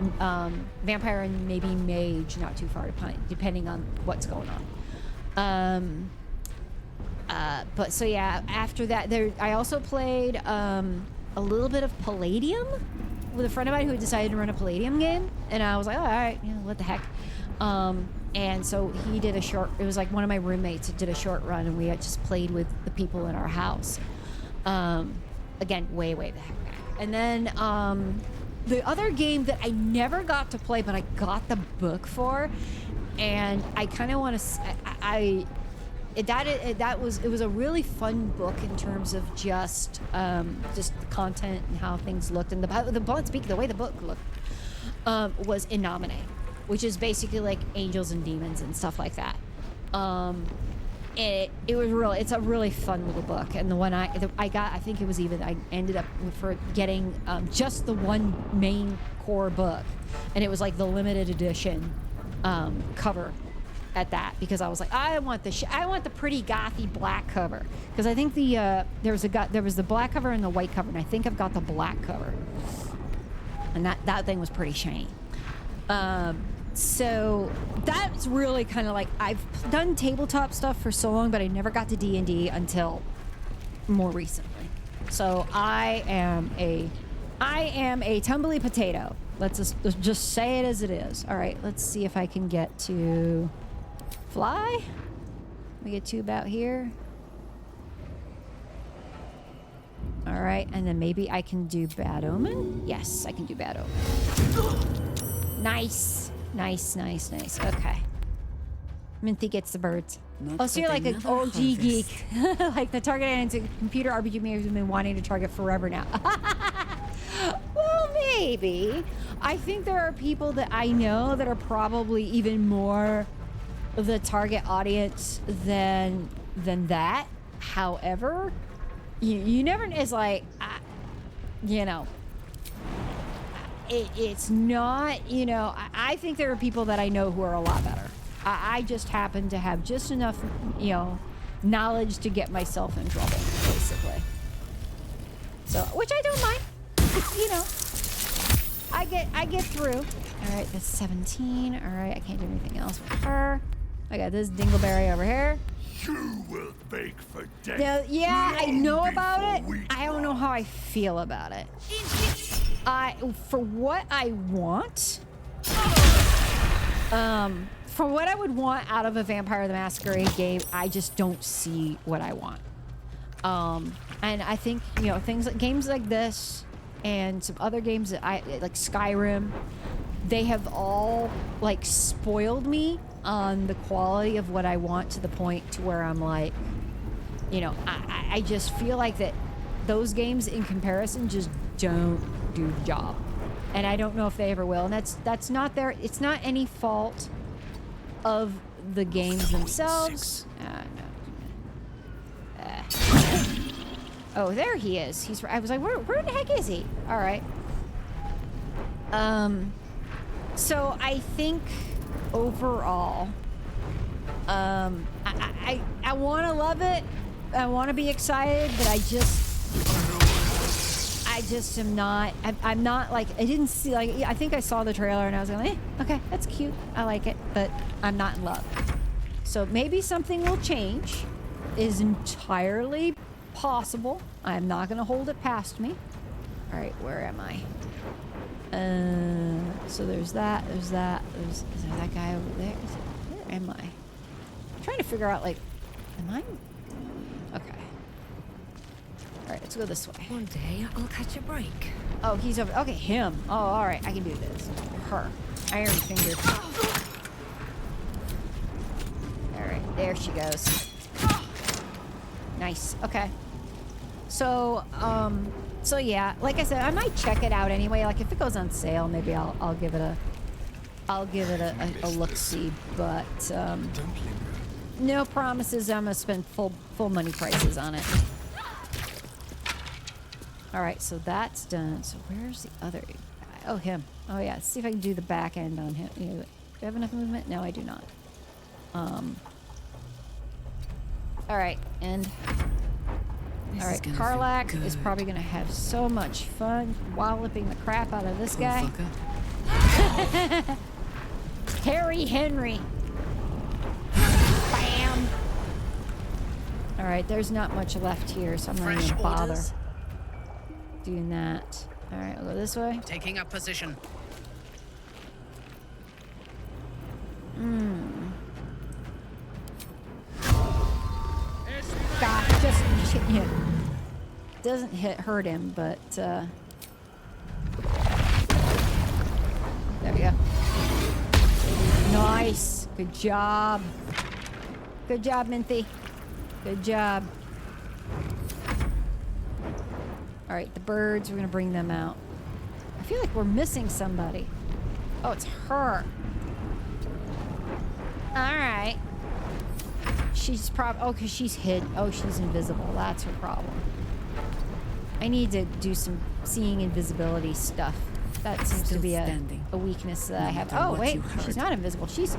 Vampire and maybe Mage not too far depending on what's going on. But so yeah, after that, I also played a little bit of Palladium with a friend of mine who decided to run a Palladium game, and I was like, oh, all right, what the heck. And so he did a short, it was like one of my roommates did a short run, and we had just played with the people in our house. Again, way back. And then the other game that I never got to play, but I got the book for, and I kind of want to, it was a really fun book in terms of just the content and how things looked, and the way the book looked was Innomine, which is basically like angels and demons and stuff like that. It's a really fun little book, and the one I got, I think it was even, I ended up for getting just the one main core book, and it was like the limited edition cover at that, because I was like, I want the pretty gothy black cover, because I think there was the black cover and the white cover, and I think I've got the black cover, and that thing was pretty shiny. So that's really kind of like, I've done tabletop stuff for so long, but I never got to D&D until more recently. So I am a tumbly potato. Let's just say it as it is. All right, let's see if I can get to fly. We get to about here. All right, and then maybe I can do Bad Omen. Yes, I can do Bad Omen. Nice. Okay. Minty gets the birds. So you're like an OG geek. Like the target audience computer RPG makers have been wanting to target forever now. Well, maybe. I think there are people that I know that are probably even more the target audience than that. However, you never, it's like, it's not, I think there are people that I know who are a lot better. I just happen to have just enough, knowledge to get myself in trouble, basically. So, which I don't mind, I get through. All right, that's 17. All right, I can't do anything else with her. I got this dingleberry over here. You will beg for death. Now, yeah, I know about it. I don't know how I feel about it. For what I want, for what I would want out of a Vampire the Masquerade game, I just don't see what I want. And I think, games like this and some other games that like Skyrim, they have all like spoiled me on the quality of what I want, to the point to where I'm like, I just feel like that those games in comparison just don't do the job, and I don't know if they ever will, and that's not it's not any fault of the games themselves. Oh, there he is. I was like, where the heck is he? All right. So I think overall, I want to love it. I want to be excited, but I just am not. I'm not like, I didn't see, like, I think I saw the trailer and I was like, okay, that's cute. I like it, but I'm not in love. So maybe something will change. Is entirely possible. I'm not going to hold it past me. All right, where am I? So there's that. Is there that guy over there? Where am I? I'm trying to figure out, like, am I? Okay. All right, let's go this way. One day I'll catch a break. Oh, he's over. Okay, him. Oh, all right, I can do this. Her. Iron Finger. All right, there she goes. Nice. Okay. So, so yeah, like I said, I might check it out anyway. Like if it goes on sale, maybe I'll give it a look-see. But no promises. I'm gonna spend full money prices on it. All right, so that's done. So where's the other guy? Oh, him. Oh yeah. Let's see if I can do the back end on him. Do I have enough movement? No, I do not. All right, and all right, Karlak is probably gonna have so much fun walloping the crap out of this guy. Harry Henry. Bam. All right, there's not much left here, so I'm not even bother doing that. All right, I'll go this way. Taking up position. Hmm. Yeah. Doesn't hurt him, but there we go. Nice. Good job. Good job, Minty. Good job. All right, the birds, we're gonna bring them out. I feel like we're missing somebody. Oh, it's her. All right. She's oh, because she's hid. Oh, she's invisible. That's her problem. I need to do some seeing invisibility stuff. That seems to be a weakness that I have. Oh, wait. She's not invisible. Is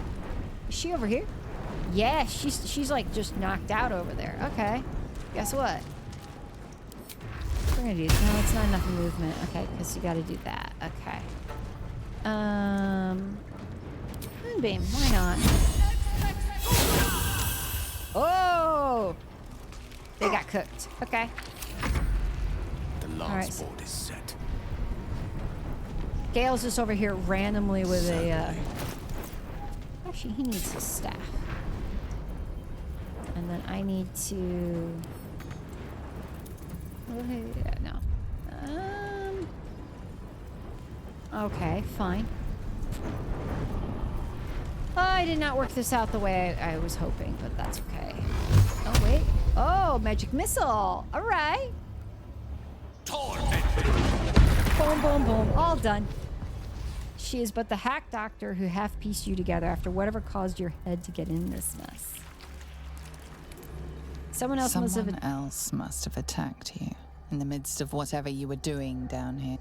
she over here? Yeah, she's like just knocked out over there. Okay. Guess what? We're gonna do this. No, it's not enough movement. Okay, because you gotta do that. Okay. Moonbeam. Why not? Oh! They got cooked. Okay. The last board is set. Gale's just over here randomly with a, actually, he needs his staff. And then I need to... No. Okay, fine. Oh, I did not work this out the way I was hoping, but that's okay. Oh, wait. Oh, magic missile. All right. Boom, boom, boom. All done. She is but the hack doctor who half-pieced you together after whatever caused your head to get in this mess. Someone else must have attacked you in the midst of whatever you were doing down here.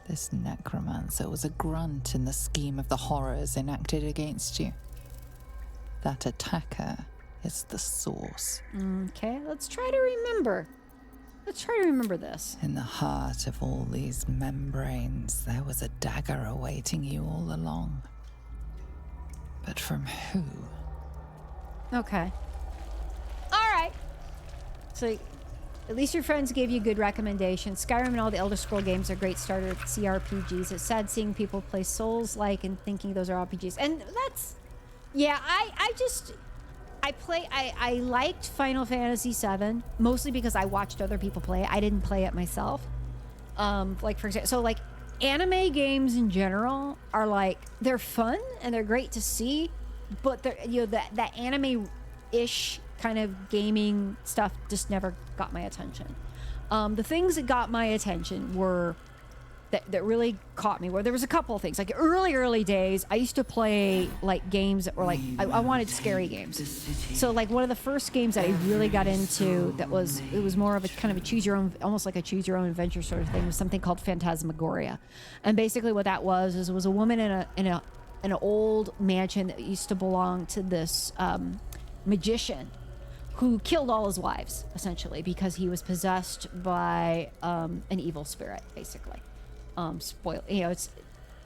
This necromancer was a grunt in the scheme of the horrors enacted against you. That attacker is the source. Okay, let's try to remember. Let's try to remember this. In the heart of all these membranes, there was a dagger awaiting you all along. But from who? Okay. All right. So, at least your friends gave you good recommendations. Skyrim and all the Elder Scroll games are great starter CRPGs. It's sad seeing people play Souls-like and thinking those are RPGs. And that's... Yeah, I liked Final Fantasy VII, mostly because I watched other people play it. I didn't play it myself. Like, for example, so, like, anime games in general are, like, they're fun and they're great to see, but they're, you know, that anime-ish kind of gaming stuff just never got my attention. The things that got my attention were that really caught me. Where there was a couple of things, like early days, I used to play like games that were like I wanted scary games. So like one of the first games that I really got into it was more of a kind of a choose your own, almost like a choose your own adventure sort of thing, was something called Phantasmagoria, and basically what that was is it was a woman in an old mansion that used to belong to this magician who killed all his wives, essentially, because he was possessed by an evil spirit, basically. Spoil, you know,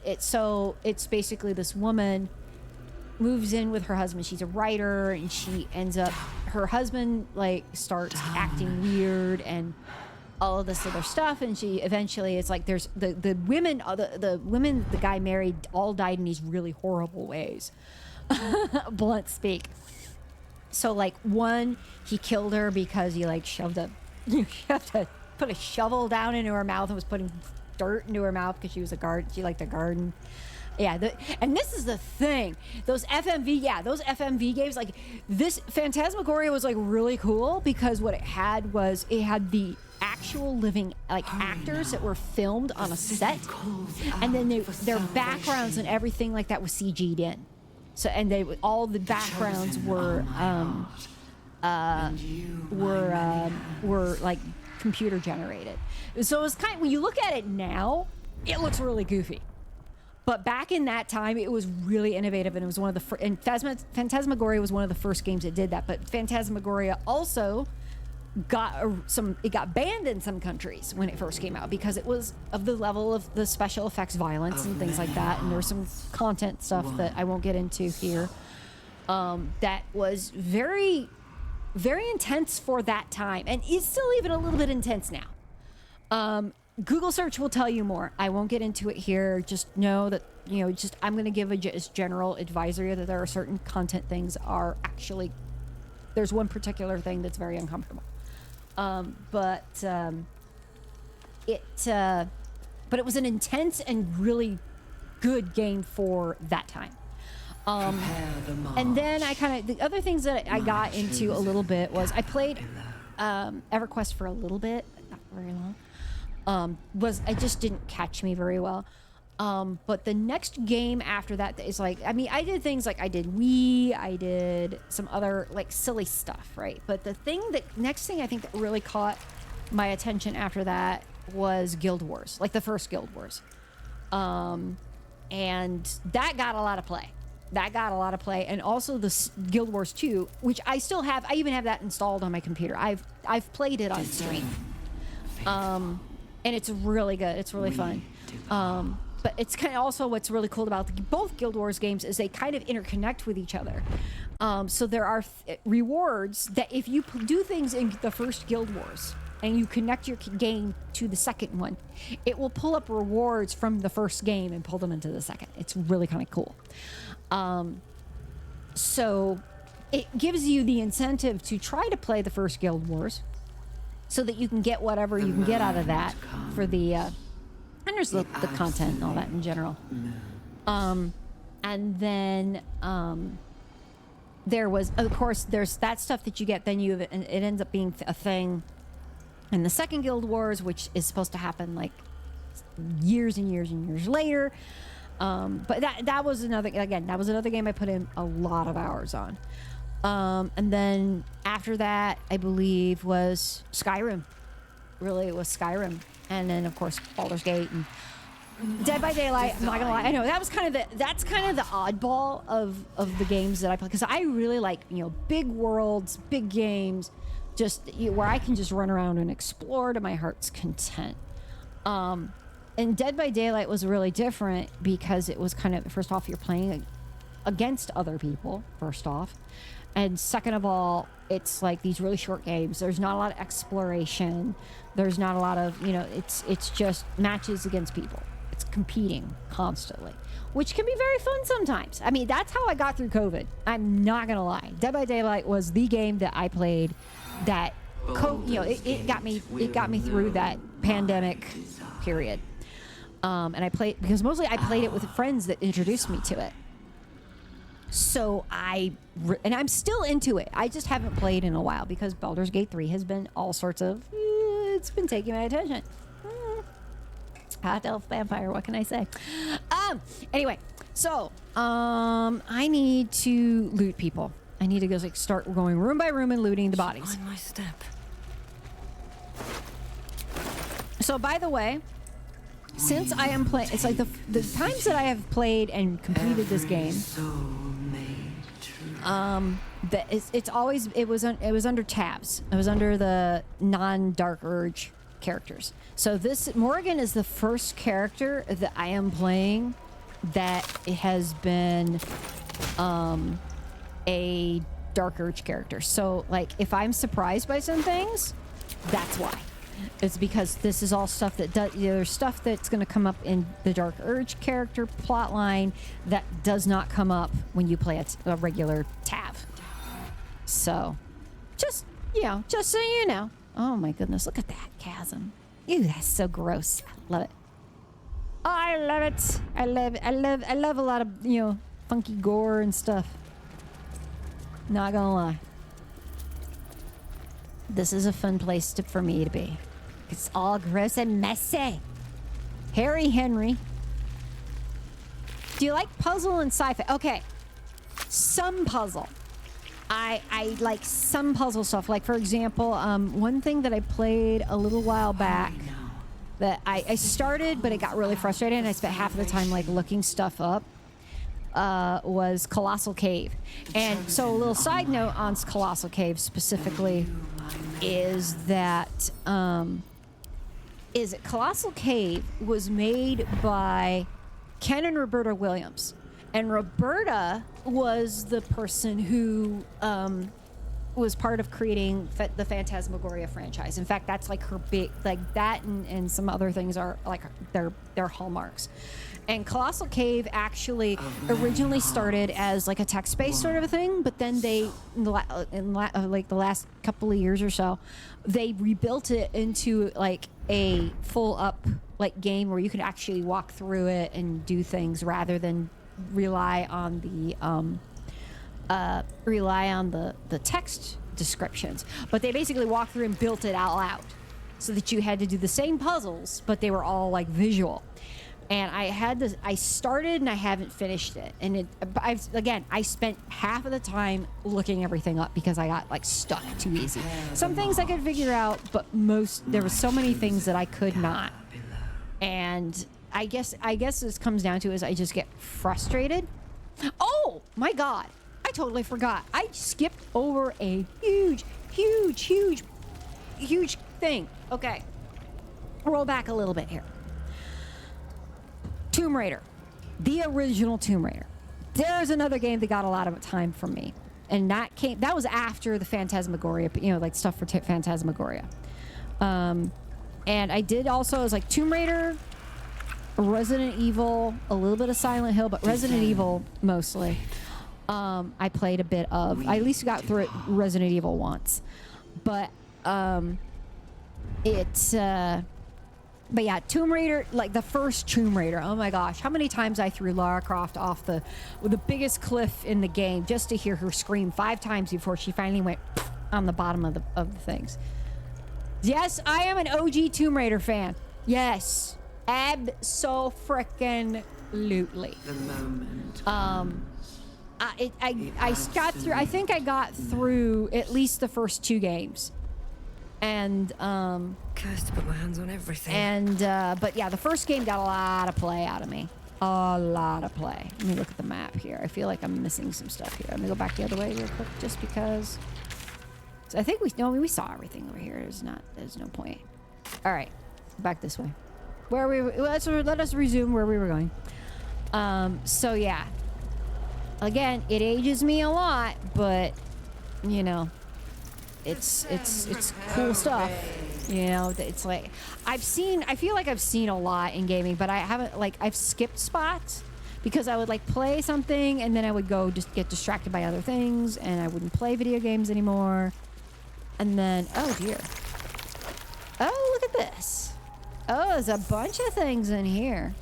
it's basically this woman moves in with her husband. She's a writer, and she ends up, her husband like starts acting weird and all of this other stuff, and she eventually, it's like there's the women the guy married all died in these really horrible ways. Blunt speak. So like one, he killed her because he like put a shovel down into her mouth and was putting dirt into her mouth because she was a garden. She liked to garden. Yeah, and this is the thing. Those FMV games, like this Phantasmagoria was like really cool because what it had was it had the actual living like actors that were filmed on a set, and then their backgrounds and everything like that was CG'd in. So and all the backgrounds were like computer generated. So it was kind of, when you look at it now, it looks really goofy. But back in that time, it was really innovative, and it was one of the first. And Phantasmagoria was one of the first games that did that. But Phantasmagoria also got it got banned in some countries when it first came out because it was of the level of the special effects violence and things like that. And there was some content stuff that I won't get into here that was very, very intense for that time, and is still even a little bit intense now. Google search will tell you more. I won't get into it here. Just know that, you know, I'm going to give a general advisory that there are certain content things are actually, there's one particular thing that's very uncomfortable. But it was an intense and really good game for that time. And then the other things that I got into a little bit was I played EverQuest for a little bit, not very long. It just didn't catch me very well. But the next game after that is like, I mean, I did things like I did Wii, I did some other like silly stuff, right? But the next thing I think that really caught my attention after that was Guild Wars, like the first Guild Wars. And that got a lot of play. And also the Guild Wars 2, which I still have. I even have that installed on my computer. I've played it on stream. And it's really good. It's really fun. But it's kind of also what's really cool about both Guild Wars games is they kind of interconnect with each other. So there are rewards that if you do things in the first Guild Wars and you connect your game to the second one, it will pull up rewards from the first game and pull them into the second. It's really kind of cool. So it gives you the incentive to try to play the first Guild Wars so that you can get whatever you can get out of that for the and there's the content and all that in general. And then there was, of course, there's that stuff that you get, then it ends up being a thing in the second Guild Wars, which is supposed to happen like years and years and years later. But that was another game I put in a lot of hours on. And then after that, I believe was Skyrim. Really, it was Skyrim. And then of course Baldur's Gate and Dead by Daylight. I'm not gonna lie, I know that's kind of the oddball of the games that I play, because I really like, big worlds, big games, just where I can just run around and explore to my heart's content. And Dead by Daylight was really different because it was kind of, first off, you're playing against other people, first off. And second of all, it's like these really short games. There's not a lot of exploration. There's not a lot of, it's just matches against people. It's competing constantly, which can be very fun sometimes. I mean, that's how I got through COVID. I'm not going to lie. Dead by Daylight was the game that I played that, it got me through that pandemic period. And I played, because mostly I played it with friends that introduced me to it. So and I'm still into it. I just haven't played in a while because Baldur's Gate 3 has been all sorts of, it's been taking my attention. Hot elf vampire, what can I say? Anyway, so, I need to loot people. I need to go start going room by room and looting the bodies. On my step. So by the way, since I am playing, it's like the times that I have played and completed this game, it was under tabs. It was under the non-Dark Urge characters. So Morrigan is the first character that I am playing that has been a Dark Urge character. So like if I'm surprised by some things, that's why. It's because this is all stuff that there's stuff that's going to come up in the Dark Urge character plot line that does not come up when you play a regular tab. So, just so you know. Oh my goodness, look at that chasm. Ew, that's so gross. I love it. Oh, I love it. I love a lot of, funky gore and stuff. Not gonna lie. This is a fun place for me to be. It's all gross and messy. Harry Henry. Do you like puzzle and sci-fi? Okay. Some puzzle. I like some puzzle stuff. Like, for example, one thing that I played a little while back that I started, but it got really frustrated, and I spent half of the time, like, looking stuff up, was Colossal Cave. And so a little side note on Colossal Cave specifically is that Colossal Cave was made by Ken and Roberta Williams. And Roberta was the person who was part of creating the Phantasmagoria franchise. In fact, that's like her big, like that and some other things are like their hallmarks. And Colossal Cave actually originally started as like a text-based sort of a thing, but then they, like the last couple of years or so, they rebuilt it into like a full-up like game where you can actually walk through it and do things rather than rely on the text descriptions. But they basically walked through and built it out loud so that you had to do the same puzzles, but they were all like visual. And I started and I haven't finished it. And I spent half of the time looking everything up because I got like stuck too easy. Some things I could figure out, but there were so many things that I could not. And I guess this comes down to is I just get frustrated. Oh my God. I totally forgot. I skipped over a huge thing. Okay. Roll back a little bit here. Tomb Raider. The original Tomb Raider. There's another game that got a lot of time from me. And that was after the Phantasmagoria, like stuff for Phantasmagoria. And I did also, it was like Tomb Raider, Resident Evil, a little bit of Silent Hill, but Resident Evil mostly. I played a bit of. I at least got through it Resident Evil once, but but yeah, Tomb Raider, like the first Tomb Raider. Oh my gosh, how many times I threw Lara Croft off the biggest cliff in the game just to hear her scream 5 times before she finally went on the bottom of the things. Yes, I am an OG Tomb Raider fan. Yes, abso-frickin-lutely. The moment. I got through. I think I got through at least the first 2 games, and cursed to put my hands on everything. And but yeah, the first game got a lot of play out of me. A lot of play. Let me look at the map here. I feel like I'm missing some stuff here. Let me go back the other way real quick, just because. So I think we saw everything over here. There's no point. All right, back this way. Let us resume where we were going. So yeah. Again, it ages me a lot, but you know, it's cool stuff. You know, it's like I feel like I've seen a lot in gaming, but I haven't, like, I've skipped spots because I would like play something and then I would go just get distracted by other things and I wouldn't play video games anymore. And then, oh dear. Oh, look at this. Oh, there's a bunch of things in here.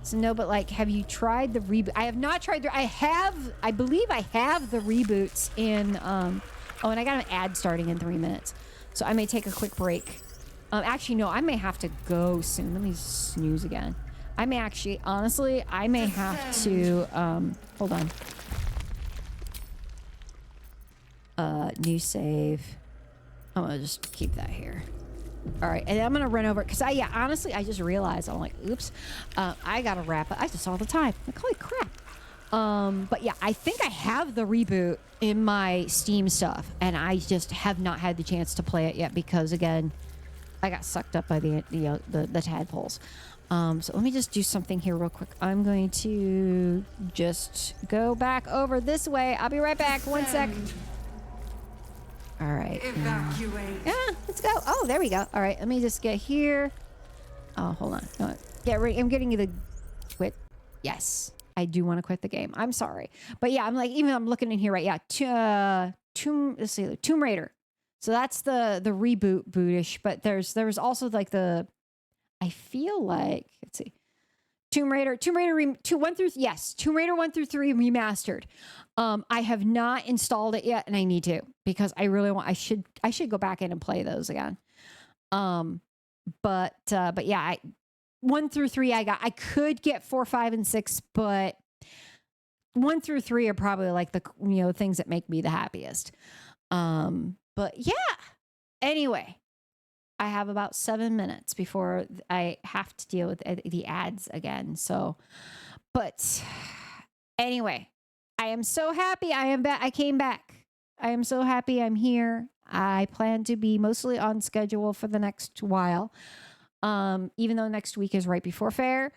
So no, but like, have you tried the reboot? I have not tried I believe I have the reboots in, oh, and I got an ad starting in 3 minutes. So I may take a quick break. Actually, no, I may have to go soon. Let me snooze again. I may actually, honestly, I may have to, hold on. New save. I'm gonna just keep that here. All right, and I'm gonna run over, because honestly, I just realized, I'm like, oops, I gotta wrap it. I just all the time. Like, holy crap. But yeah, I think I have the reboot in my Steam stuff, and I just have not had the chance to play it yet because, again, I got sucked up by the tadpoles. So let me just do something here real quick. I'm going to just go back over this way. I'll be right back. 1 sec. All right. Evacuate. Yeah, let's go. Oh, there we go. All right, let me just get here. Oh, hold on. No, get ready. I'm getting you the quit. Yes, I do want to quit the game. I'm sorry, but yeah, I'm like, even I'm looking in here, right? Yeah, let's see, Tomb Raider. So that's the reboot bootish, but there's also like I feel like, let's see, Tomb Raider 1 through 3 remastered. I have not installed it yet, and I need to, because I really want. I should go back in and play those again. But yeah, 1 through 3 I could get 4, 5, and 6, but 1 through 3 are probably like the things that make me the happiest. But yeah. Anyway, I have about 7 minutes before I have to deal with the ads again. So, but anyway, I am so happy I am back. I came back. I am so happy I'm here. I plan to be mostly on schedule for the next while. Even though next week is right before fair.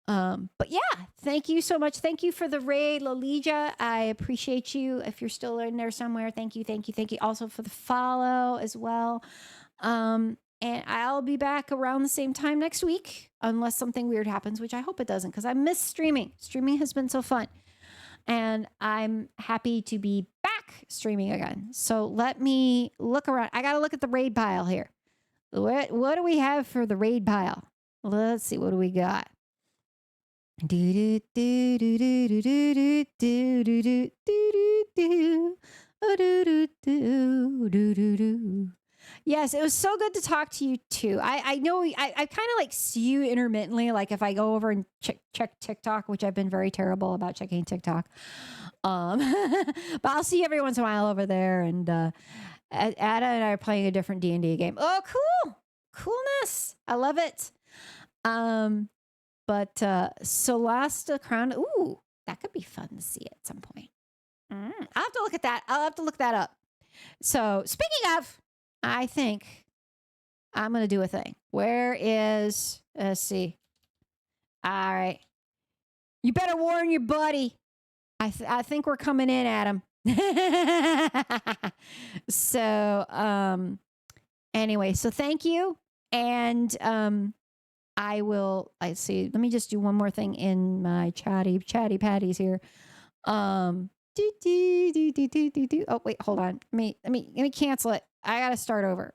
But yeah, thank you so much. Thank you for the raid, Lalija. I appreciate you. If you're still in there somewhere, thank you, thank you, thank you. Also for the follow as well. And I'll be back around the same time next week, unless something weird happens, which I hope it doesn't, because I miss streaming. Streaming has been so fun. And I'm happy to be back streaming again. So let me look around. I got to look at the raid pile here. What do we have for the raid pile? Let's see. What do we got? Yes, it was so good to talk to you too. I know I kind of like see you intermittently, like if I go over and check TikTok, which I've been very terrible about checking TikTok. But I'll see you every once in a while over there. And Ada and I are playing a different D&D game. Oh, cool. Coolness. I love it. But Solasta Crown, ooh, that could be fun to see at some point. I'll have to look at that. I'll have to look that up. So speaking of, I think I'm going to do a thing. Where is, let's see. All right. You better warn your buddy. I think we're coming in, Adam. So, anyway, so thank you. And, I see. Let me just do one more thing in my chatty patties here. Oh wait, hold on. Let me cancel it. I gotta start over.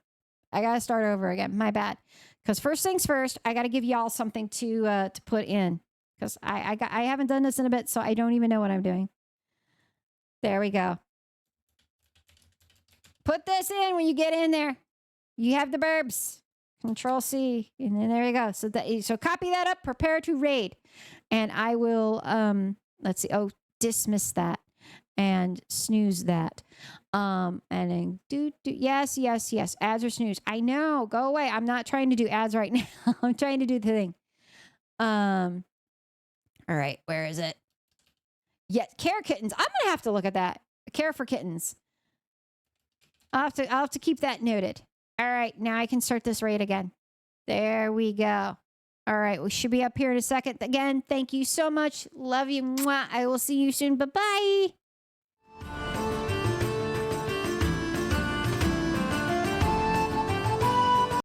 Again. My bad. Because first things first, I gotta give y'all something to put in. Because I haven't done this in a bit, so I don't even know what I'm doing. There we go. Put this in when you get in there. You have the burbs. Control C, and then there you go. So copy that up. Prepare to raid, and I will. Let's see. Oh, dismiss that and snooze that. And then do yes. Ads or snooze. I know. Go away. I'm not trying to do ads right now. I'm trying to do the thing. All right. Where is it? Yeah, care kittens. I'm gonna have to look at that. Care for kittens. I'll have to keep that noted. All right, now I can start this raid again. There we go. All right, we should be up here in a second. Again, thank you so much. Love you. Mwah. I will see you soon. Bye-bye.